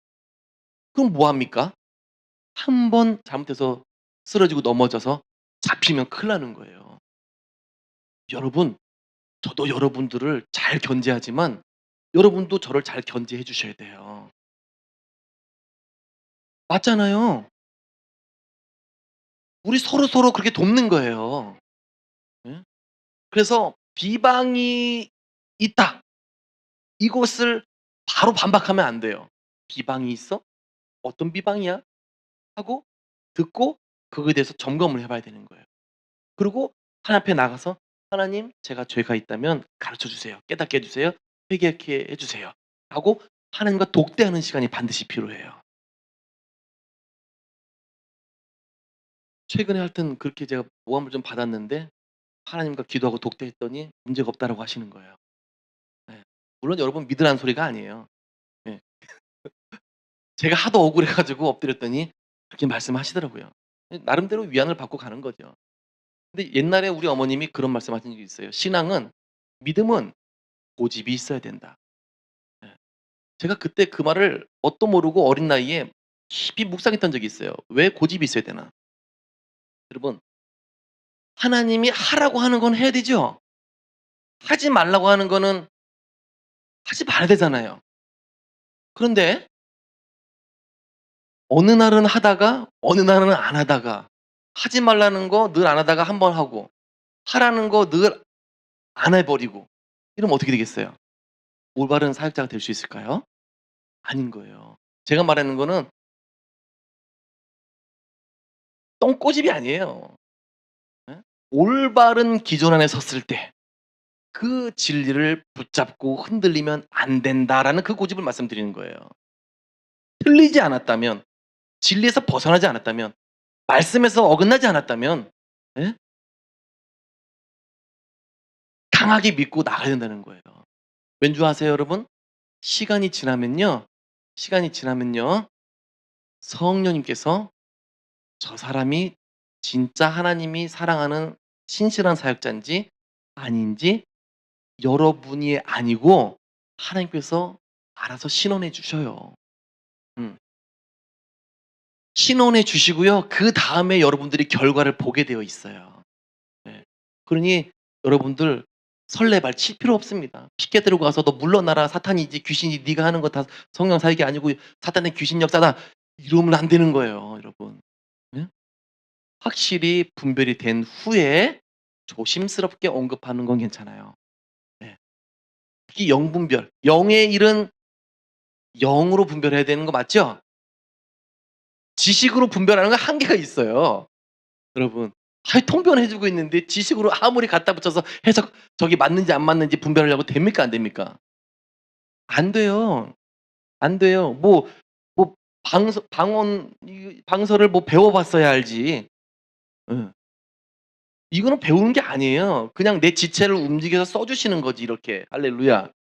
그럼 뭐 합니까? 한 번 잘못해서 쓰러지고 넘어져서 잡히면 큰일 나는 거예요. 여러분 저도 여러분들을 잘 견제하지만 여러분도 저를 잘 견제해 주셔야 돼요. 맞잖아요. 우리 서로서로 그렇게 돕는 거예요. 예? 그래서 비방이 있다. 이것을 바로 반박하면 안 돼요. "비방이 있어? 어떤 비방이야?" 하고 듣고 그거에 대해서 점검을 해 봐야 되는 거예요. 그리고 하나님 앞에 나가서 "하나님 제가 죄가 있다면 가르쳐 주세요. 깨닫게 해 주세요. 회개케 해 주세요." 하고 하나님과 독대하는 시간이 반드시 필요해요. 최근에 하여튼 그렇게 제가 모함을 좀 받았는데 하나님과 기도하고 독대했더니 문제가 없다라고 하시는 거예요. 예. 물론 여러분 믿으라는 소리가 아니에요. 예. 제가 하도 억울해 가지고 엎드렸더니 그렇게 말씀하시더라고요. 나름대로 위안을 받고 가는 거죠. 근데 옛날에 우리 어머님이 그런 말씀하신 적이 있어요. "신앙은 믿음은 고집이 있어야 된다." 예. 제가 그때 그 말을 뭣도 모르고 어린 나이에 깊이 묵상했던 적이 있어요. 왜 고집이 있어야 되나? 여러분, 하나님이 하라고 하는 건 해야 되죠. 하지 말라고 하는 거는 하지 말아야 되잖아요. 그런데 어느 날은 하다가 어느 날은 안 하다가 하지 말라는 거 늘 안 하다가 한 번 하고 하라는 거 늘 안 해 버리고 이러면 어떻게 되겠어요? 올바른 사역자가 될 수 있을까요? 아닌 거예요. 제가 말하는 거는 똥꼬집이 아니에요. 예? 올바른 기준 안에 섰을 때 그 진리를 붙잡고 흔들리면 안 된다라는 그 고집을 말씀드리는 거예요. 틀리지 않았다면, 진리에서 벗어나지 않았다면, 말씀에서 어긋나지 않았다면, 예? 강하게 믿고 나가야 된다는 거예요. 왠 줄 아세요, 여러분? 시간이 지나면요, 시간이 지나면요, 성령님께서 저 사람이 진짜 하나님이 사랑하는 신실한 사역자인지 아닌지 여러분이 아니고 하나님께서 알아서 신원해 주셔요. 음. 신원해 주시고요. 그다음에 여러분들이 결과를 보게 되어 있어요. 네. 그러니 여러분들 설레발 칠 필요 없습니다. 핏게 들고 가서 "너 물러나라. 사탄이지 귀신이 네가 하는 거 다 성령 사역이 아니고 사탄의 귀신 역사다." 이러면 안 되는 거예요, 여러분. 예? 확실히 분별이 된 후에 조심스럽게 언급하는 건 괜찮아요. 네. 특히 영분별, 영의 일은 영으로 분별해야 되는 거 맞죠? 지식으로 분별하는 건 한계가 있어요. 여러분. 아이 통변해 주고 있는데 지식으로 아무리 갖다 붙여서 해석 저기 맞는지 안 맞는지 분별하려고 됩니까 안 됩니까? 안 돼요. 안 돼요. 뭐 방언 이 방설을 뭐 배워 봤어야 알지. 예. 이거는 배우는 게 아니에요. 그냥 내 지체를 움직여서 써 주시는 거지 이렇게. 할렐루야.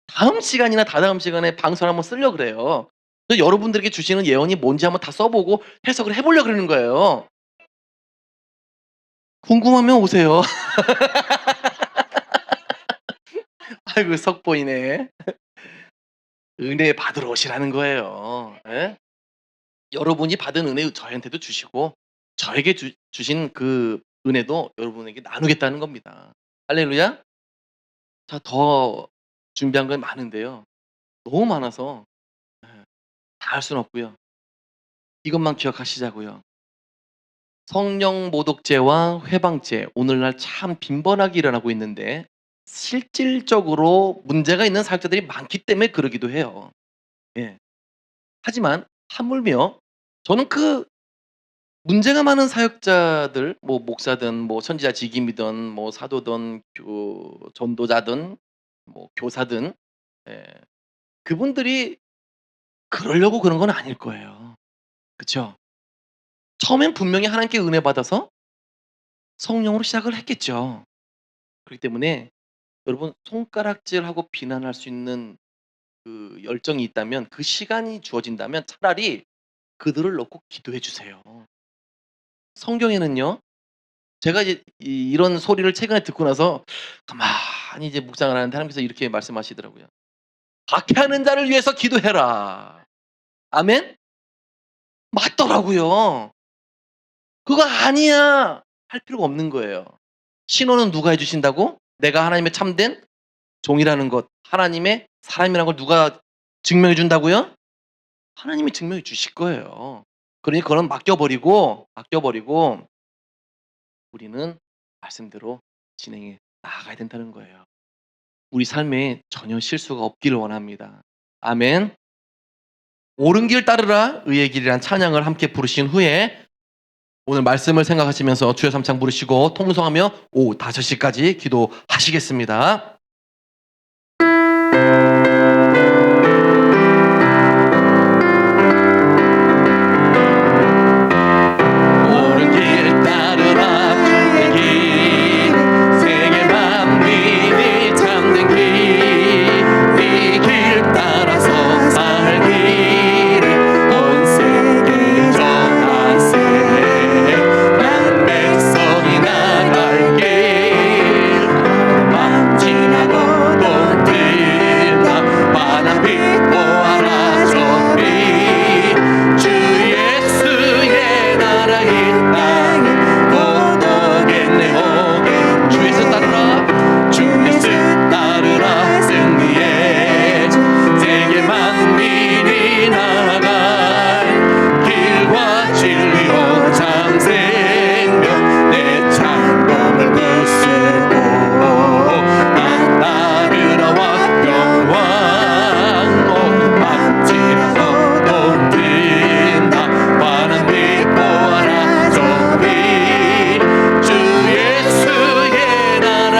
다음 시간이나 다다음 시간에 방설 한번 쓰려 그래요. 그래서 여러분들에게 주시는 예언이 뭔지 한번 다 써 보고 해석을 해 보려 그러는 거예요. 궁금하면 오세요. 아이고 석 보이네. 은혜 받으러 오시라는 거예요. 예? 여러분이 받은 은혜 저희한테도 주시고 저에게 주신 그 은혜도 여러분에게 나누겠다는 겁니다. 할렐루야. 자, 더 준비한 건 많은데요. 너무 많아서 예, 다 할 수는 없고요. 이것만 기억하시자고요. 성령 모독죄와 회방죄 오늘날 참 빈번하게 일어나고 있는데 실질적으로 문제가 있는 사역자들이 많기 때문에 그러기도 해요. 예. 하지만 하물며 저는 그 문제가 많은 사역자들 뭐 목사든 뭐 선지자 직임이든 뭐 사도든 전도자든 뭐 교사든 예, 그분들이 그러려고 그런 건 아닐 거예요. 그쵸? 처음엔 분명히 하나님께 은혜 받아서 성령으로 시작을 했겠죠. 그렇기 때문에 여러분 손가락질하고 비난할 수 있는 그 열정이 있다면 그 시간이 주어진다면 차라리 그들을 놓고 기도해 주세요. 성경에는요. 제가 이제 이런 소리를 최근에 듣고 나서 가만히 이제 묵상을 하는데 하나님께서 이렇게 말씀하시더라고요. "박해하는 자를 위해서 기도해라." 아멘? 맞더라고요. "그거 아니야." 할 필요가 없는 거예요. 신호는 누가 해 주신다고? 내가 하나님의 참된 종이라는 것, 하나님의 사람이라는 걸 누가 증명해 준다고요? 하나님이 증명해 주실 거예요. 그러니 그건 맡겨 버리고 우리는 말씀대로 진행해 나아가야 된다는 거예요. 우리 삶에 전혀 실수가 없기를 원합니다. 아멘. 옳은 길 따르라 의의 길이란 찬양을 함께 부르신 후에 오늘 말씀을 생각하시면서 주여 삼창 부르시고 통성하며 오후 5시까지 기도하시겠습니다. 옳은 길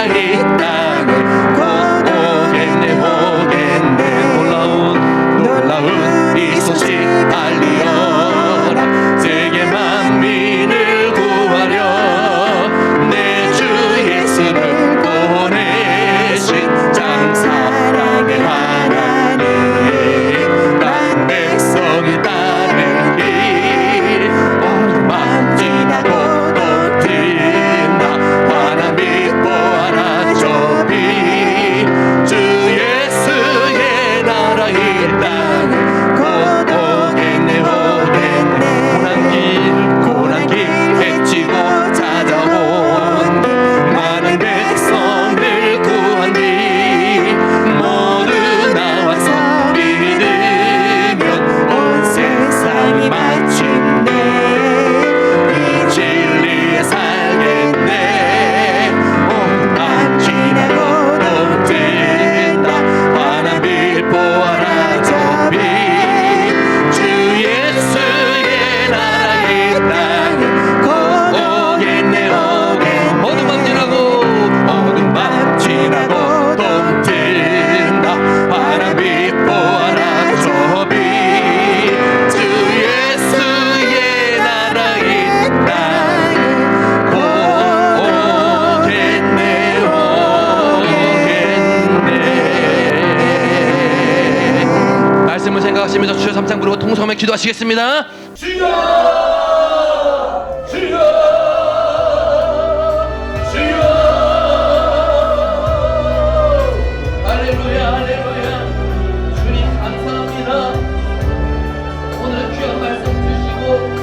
나라 이 땅에 곧 오겠네 오겠네. 놀라운 이 소식 알리어라. 세계 만민을 구하려 내 주 예수를 보내신 참 사랑의 하나님. 난 백성이 따를 길 어둠만 지나고 또 뛴다. 바람 빛 보아라 저비 주 예수의 나라 이 땅에 곧 오겠네 오겠네. 고난 길 헤치고 찾아온 많은 백성들 구한 뒤 모두 나와서 믿으면 온 세상이 마침내 이 진리에 살겠네. 오만 지나고 또 뛴다. 바람 빛 보아라 저비 주 예수의 나라 이 땅에 곧 오겠네 오겠네. 어둠 밤 지나고 또 뛴다. 바람 빛 보아라 저비 주 예수의 나라 이 땅에 곧 오겠네 오겠네. 말씀을 생각하시면서 주여 삼창 부르고 통성에 기도하시겠습니다. 주여 주여 주여. 할렐루야 할렐루야. 주님 감사합니다. 오늘 귀한 말씀 주시고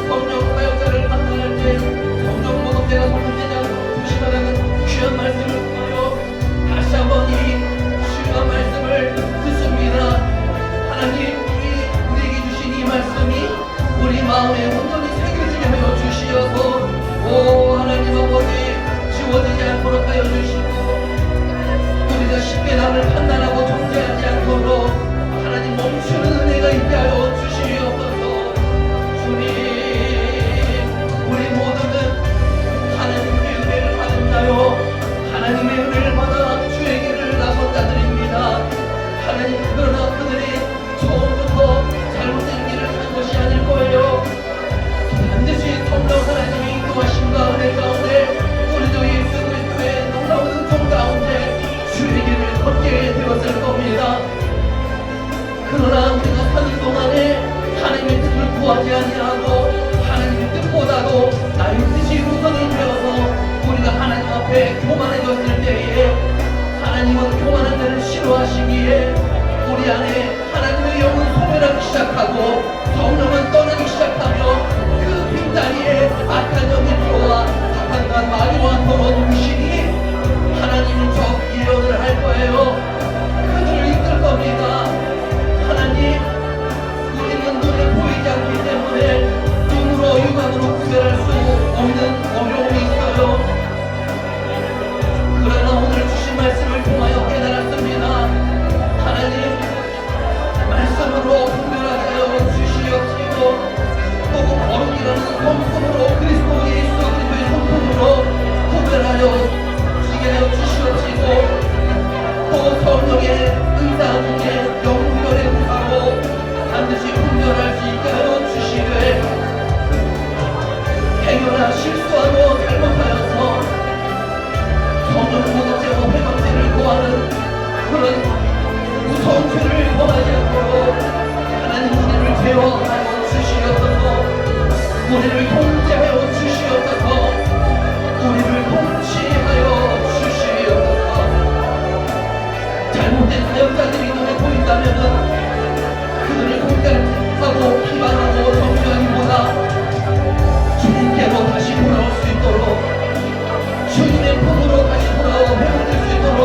성령 사역자를 만날 때 성령 모독자가 성공되지 않고 조심하라는 귀한 말씀을 통하여 다시 한번 이 귀한 말씀을 듣습니다. 하나님 우리에게 주신 이 말씀이 우리 마음에 온전히 새겨지게 하여 주시어서 오 하나님 아버지 지워지지 않도록 하여 주시고 우리가 쉽게 남을 판단하고 정죄하지 않도록 하나님 멈추는 은혜가 있게 하여 주시옵소서. 주님 우리 모두는 하나님의 은혜를 받은 자요 하나님의 은혜를 받아 주에게를 나선 자들입니다. 하나님 그러나 그들이 처음부터 잘못된 길을 간 것이 아닐 거예요. 반드시 성령 하나님의 인도하심과 은혜 가운데 우리도 예수 그리스도의 놀라운 은총 가운데 주의 길을 걷게 되었을 겁니다. 그러나 우리가 사는 동안에 하나님의 뜻을 구하지 아니하고 하나님의 뜻보다도 나의 뜻이 우선이 되어서 우리가 하나님 앞에 교만해졌을 때에 하나님은 교만한 자를 싫어하시기에 우리 안에 하나님의 영은 소멸하기 시작하고 성령은 떠나기 시작하며 그 빈자리에 악한 영이 들어와 사탄과 마귀와 더러 눈신이 하나님은 저 예언을 할 거예요. 그들을 이끌 겁니다. 하나님 우리는 눈에 보이지 않기 때문에 눈으로 육안으로 구별할 수 없는 어려움이 있어요. 그러나 오늘 주신 말씀을 통하여 깨달았습니다. 하나님 말씀으로 분별하게 하여 주시옵시고 또 거룩이라는 성품으로 그리스도 예수 그리스도의 성품으로 구별하여 지게 하여 주시옵시고 또 성령의 의사 중에 영분별의 의사로 반드시 분별할 수 있게 하여 주시되 행여나 실수하고 잘못하여서 성령 모독죄와 회방죄를 고하는 그런 무서운 죄를 범하지 않도록 하나님 우리를 제어하여 주시옵소서. 우리를 통제하여 주시옵소서. 우리를 통치하여 주시옵소서. 잘못된 사역자들이 눈에 보인다면은 그들을 공격하고 비방하고 정죄하기보다 주님께로 다시 돌아올 수 있도록 주님의 품으로 다시 돌아와 회복될 수 있도록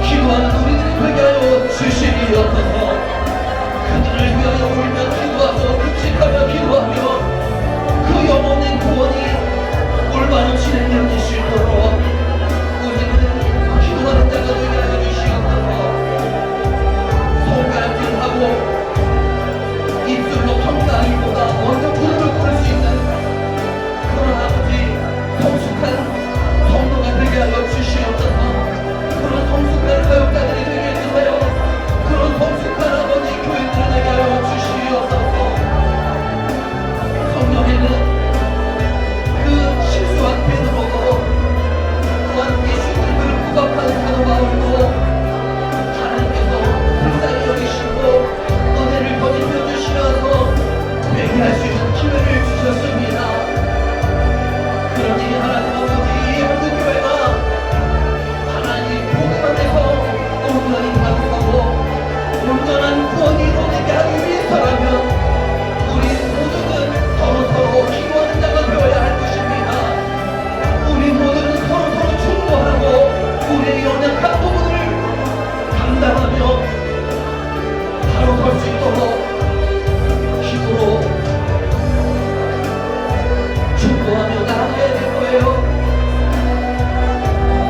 기도하는 우리들이 되게 하여 주시옵소서. 그들을 위하여 울며 기도하고 묵직하며 기도하며 그 영혼의 구원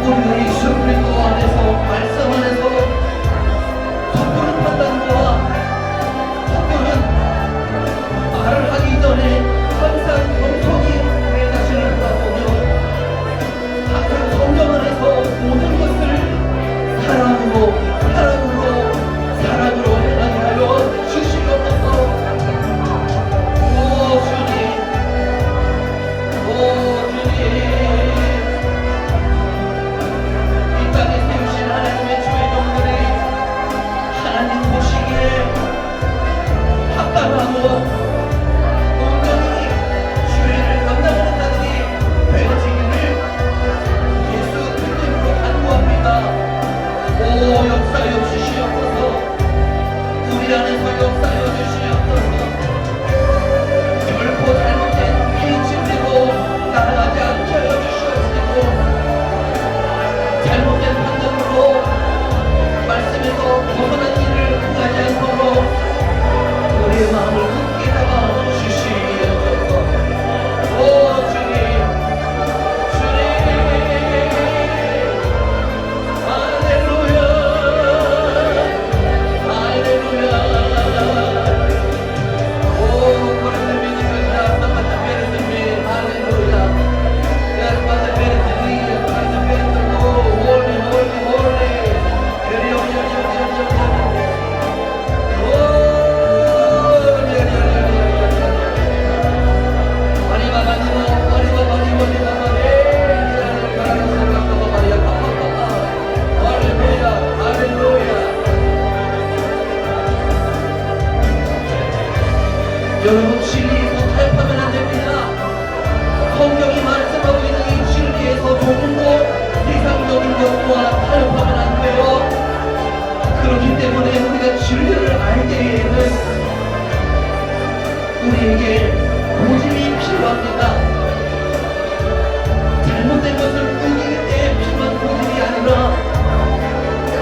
우리는 예수 그리스도 안에서 말씀 안에서 섣부른 판단과 섣부른 말을 하기 전에 항상 겸손히 내 자신을 돌아보며 항상 성경 안에서 모든 것을 사랑으로 행하게 하여 주시옵소서. 오 주님, 오 주님, 이 땅에 세우신 하나님의 주의 종들이 하나님 보시기에 합당하고 온전히 주의를 감당하는 자들이 되어지기를 예수 그리스도로 간구합니다. 오 역사여 주시옵소서. 우리 안에서 역사여 주시옵소서. 결코 잘못된 개인침대로 나아가지 않게 하여 주시옵시고 잘못된 판단으로 말씀에서 벗어난 길을 행하지 않도록 우리의 마음을 굳게 잡아 주시옵소서. 오 주님, 할렐루야, 할렐루야. 오 corazón bendito sea Santa Pérez en mí, aleluya. Santa Pérez en mí, Santa Pérez en mí, holy, holy, holy. 여러분 진리에서 타협하면 안 됩니다. 성경이 말씀하고 있는 이 진리에서 조금도 이상적인 경우와 타협하면 안 돼요. 그렇기 때문에 우리가 진리를 알 때에는 우리에게 고집이 필요합니다. 잘못된 것을 우길 때 필요한 고집이 아니라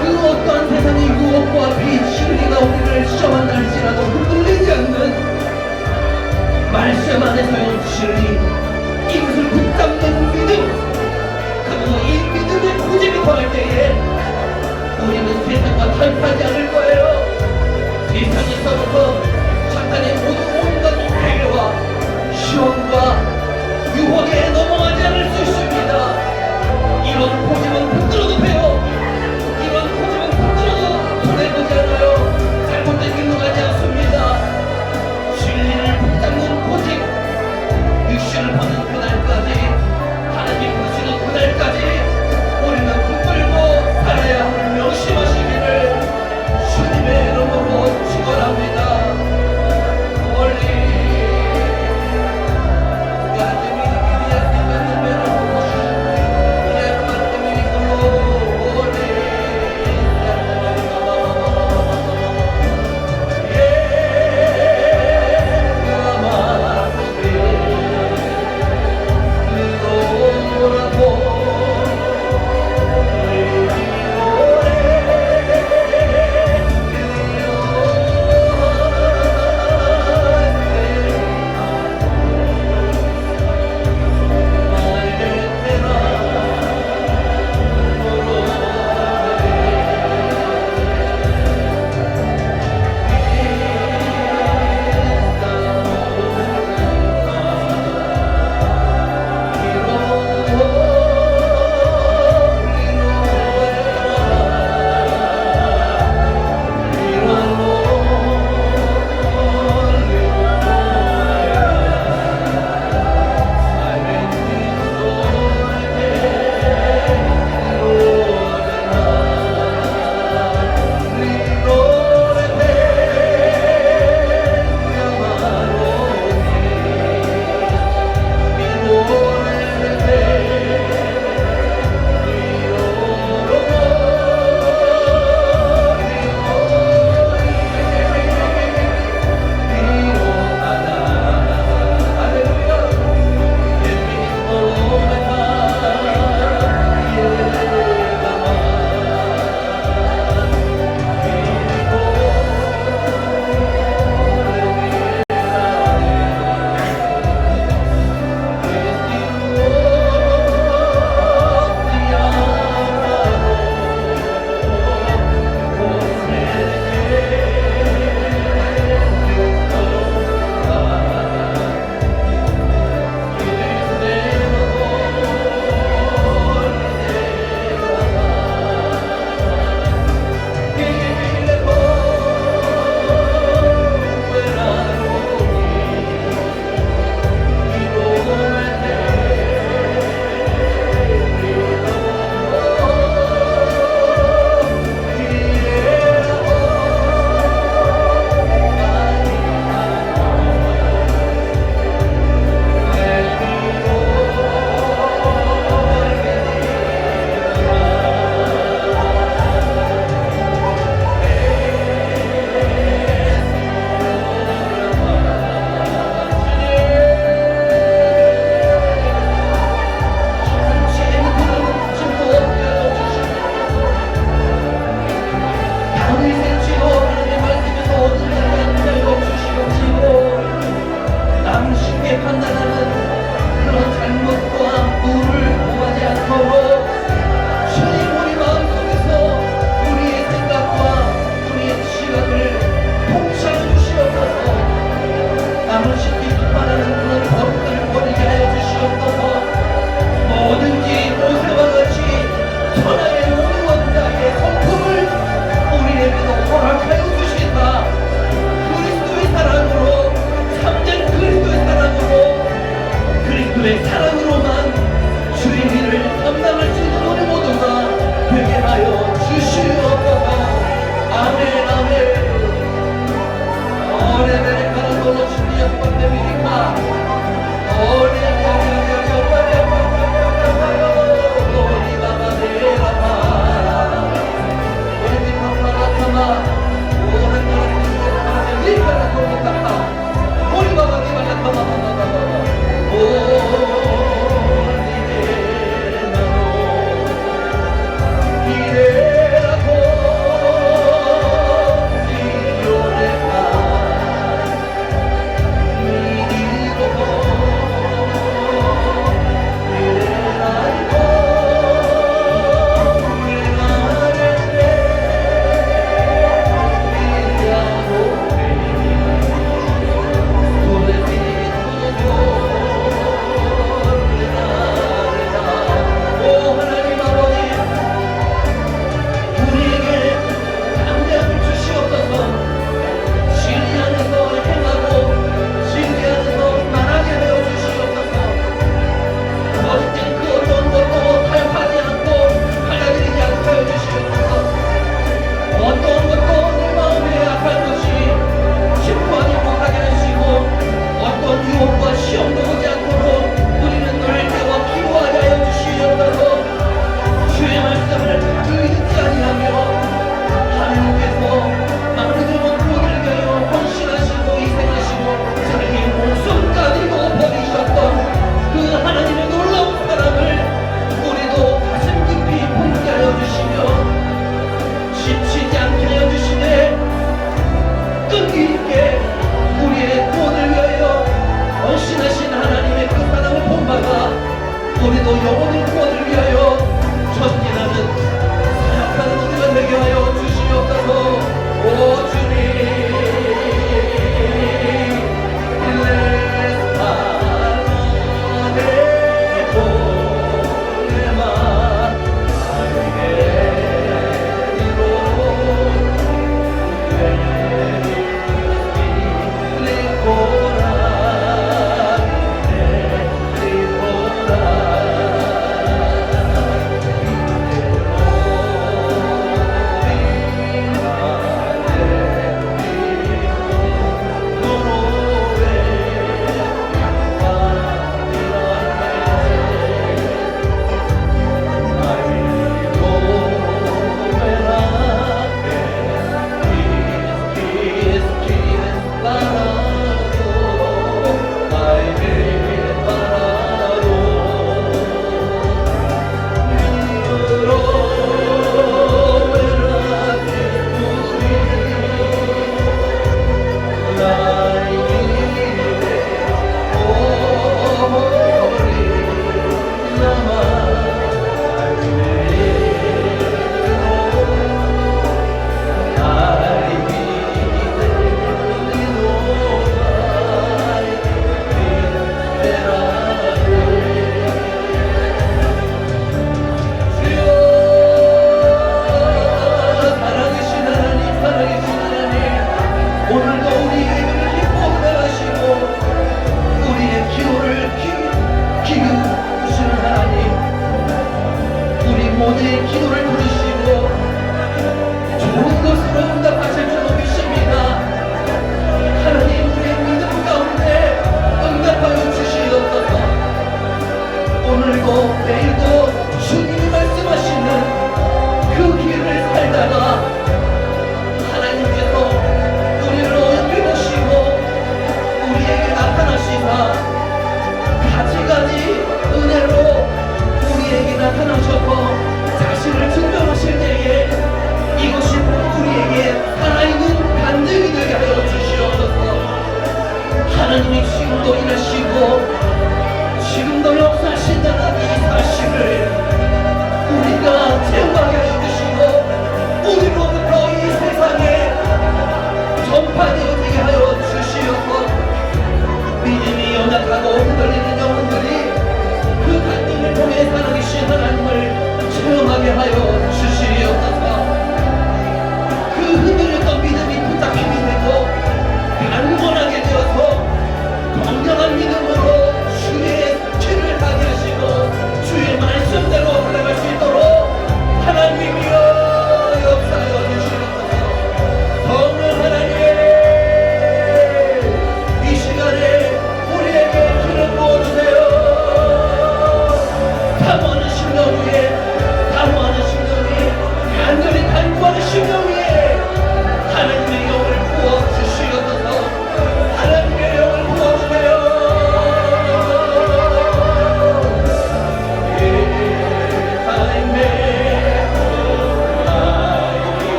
그 어떠한 세상의 유혹과 비진리가 우리를 시험한다 할지라도 흔들리지 않는 말씀 안에서의 진리, 이것을 붙잡는 믿음, 그리고 이 믿음의 고집이 더할 때에 우리는 세상과 타협하지 않을 거예요. 세상에서부터 사탄의 모든 온갖 회개와 시험과 유혹에 넘어가지 않을 수 있습니다. 이런 고집은 붙들어도 돼요. 이런 고집은 붙들어도 손해보지 않아요. 잘못된 길로 가지 않습니다. 진리를 붙잡는 고집, 육신을 벗는 그날까지, 하나님 부르시는 그날까지 우리는 붙들고 살아야 함을 명심하시기를 주님의 이름으로 축원합니다. 멀리 God, give me the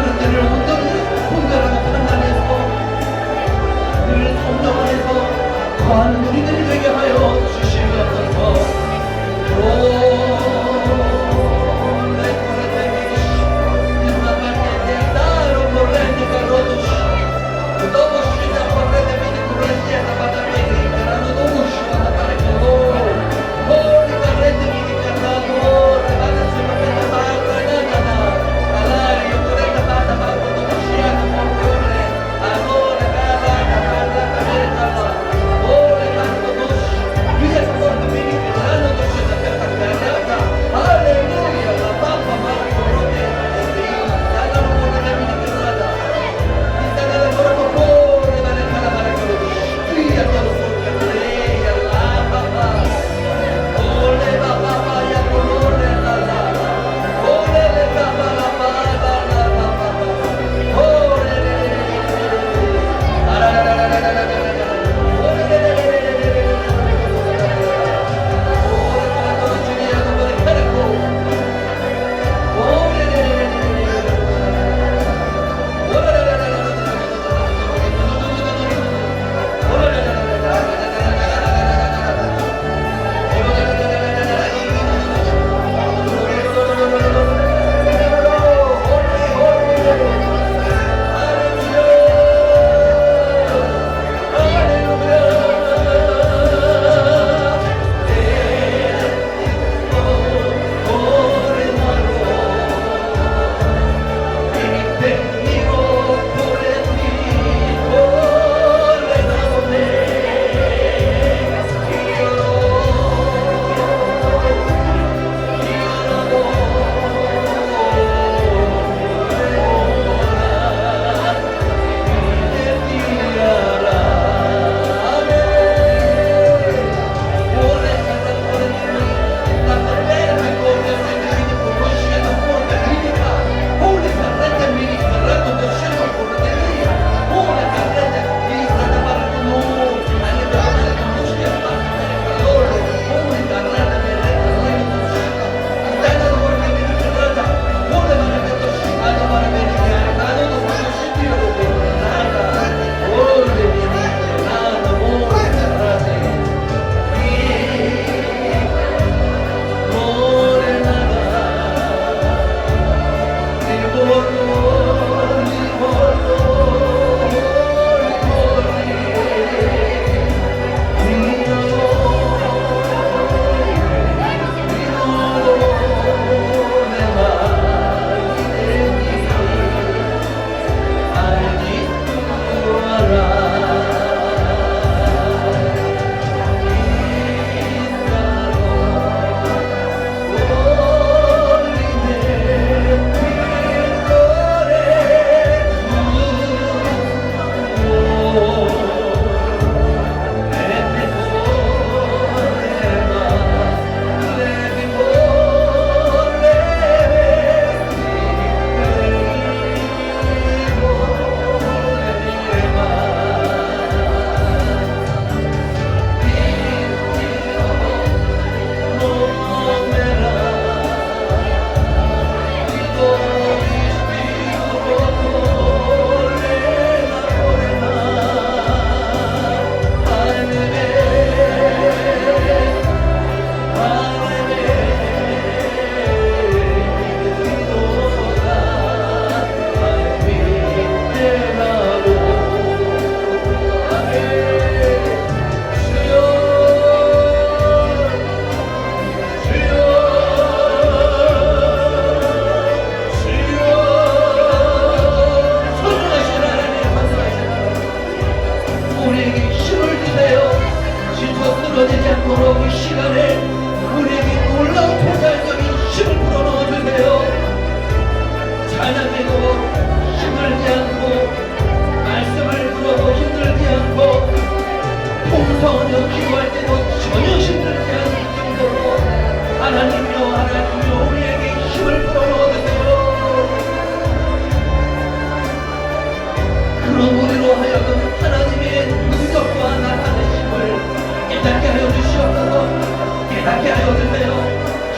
그런 데를 온전히 분별하고 판단해서 늘 성령 안에서 거하는 우리들이 되게 하여 주시옵소서.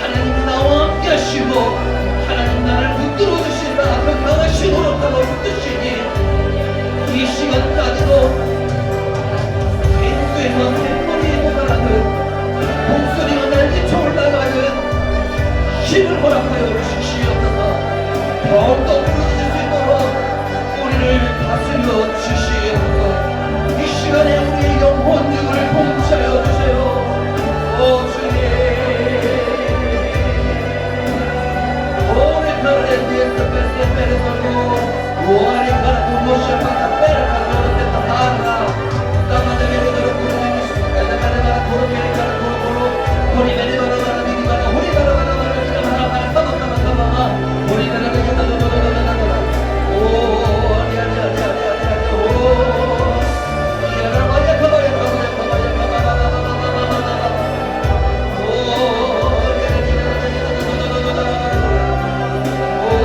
하나님 나와 함께 하시고 하나님 나를 붙들어 주신다 그 강하신 으로 Fuori cara tu moscia fatta per calore della terra. Da madre che lo curmi, e da madre la curmi che la curmi. Fuori vedi la vara di vara, fuori vara vara vara di vara vara, tama tama tama. Fuori vara che la la la la la la. Oh, ya ya ya ya ya. Oh. Ya la vaya que vaya que vaya que vaya que vaya. Oh, ya ya ya ya ya. Oh,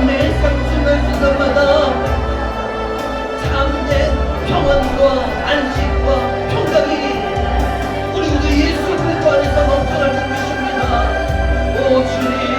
내 삶 순간순간마다 참된 평안과 안식과 평강이 우리 모두 예수 그리스도 안에서 넘쳐날 줄 믿습니다. 오 주님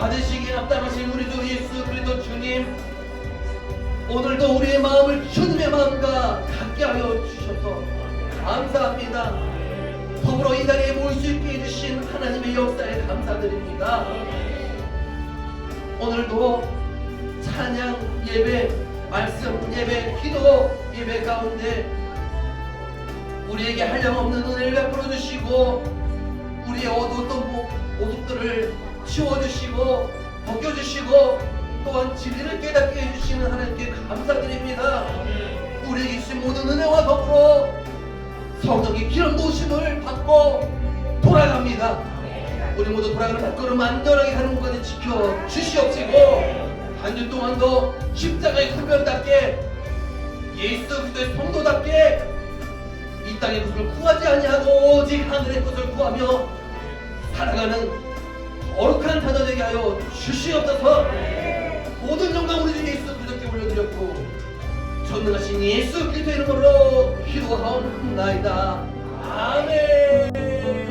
받으시기에 합당하신 우리 주 예수 그리스도 주님, 오늘도 우리의 마음을 주님의 마음과 같게 하여 주셔서 감사합니다. 더불어 이 자리에 모일 수 있게 해주신 하나님의 역사에 감사드립니다. 오늘도 찬양 예배, 말씀 예배, 기도 예배 가운데 우리에게 한량없는 은혜를 베풀어 주시고 우리의 어두웠던 모습들을 치워주시고 벗겨주시고 또한 진리를 깨닫게 해주시는 하나님께 감사드립니다. 우리에게 주신 모든 은혜와 더불어 성령의 기름 부으심을 받고 돌아갑니다. 우리 모두 돌아가는 발걸음 안전하게 가는 곳까지 지켜 주시옵시고 한 주 동안도 십자가의 훈련답게 예수 그리스도의 성도답게 이 땅의 것을 구하지 아니하고 오직 하늘의 것을 구하며 살아가는 거룩한 자녀 되게 하여 주시옵소서. 모든 영광 우리 주 예수 그리스도께 올려드렸고 전능하신 예수 그리스도의 이름으로 기도하옵나이다. 아멘.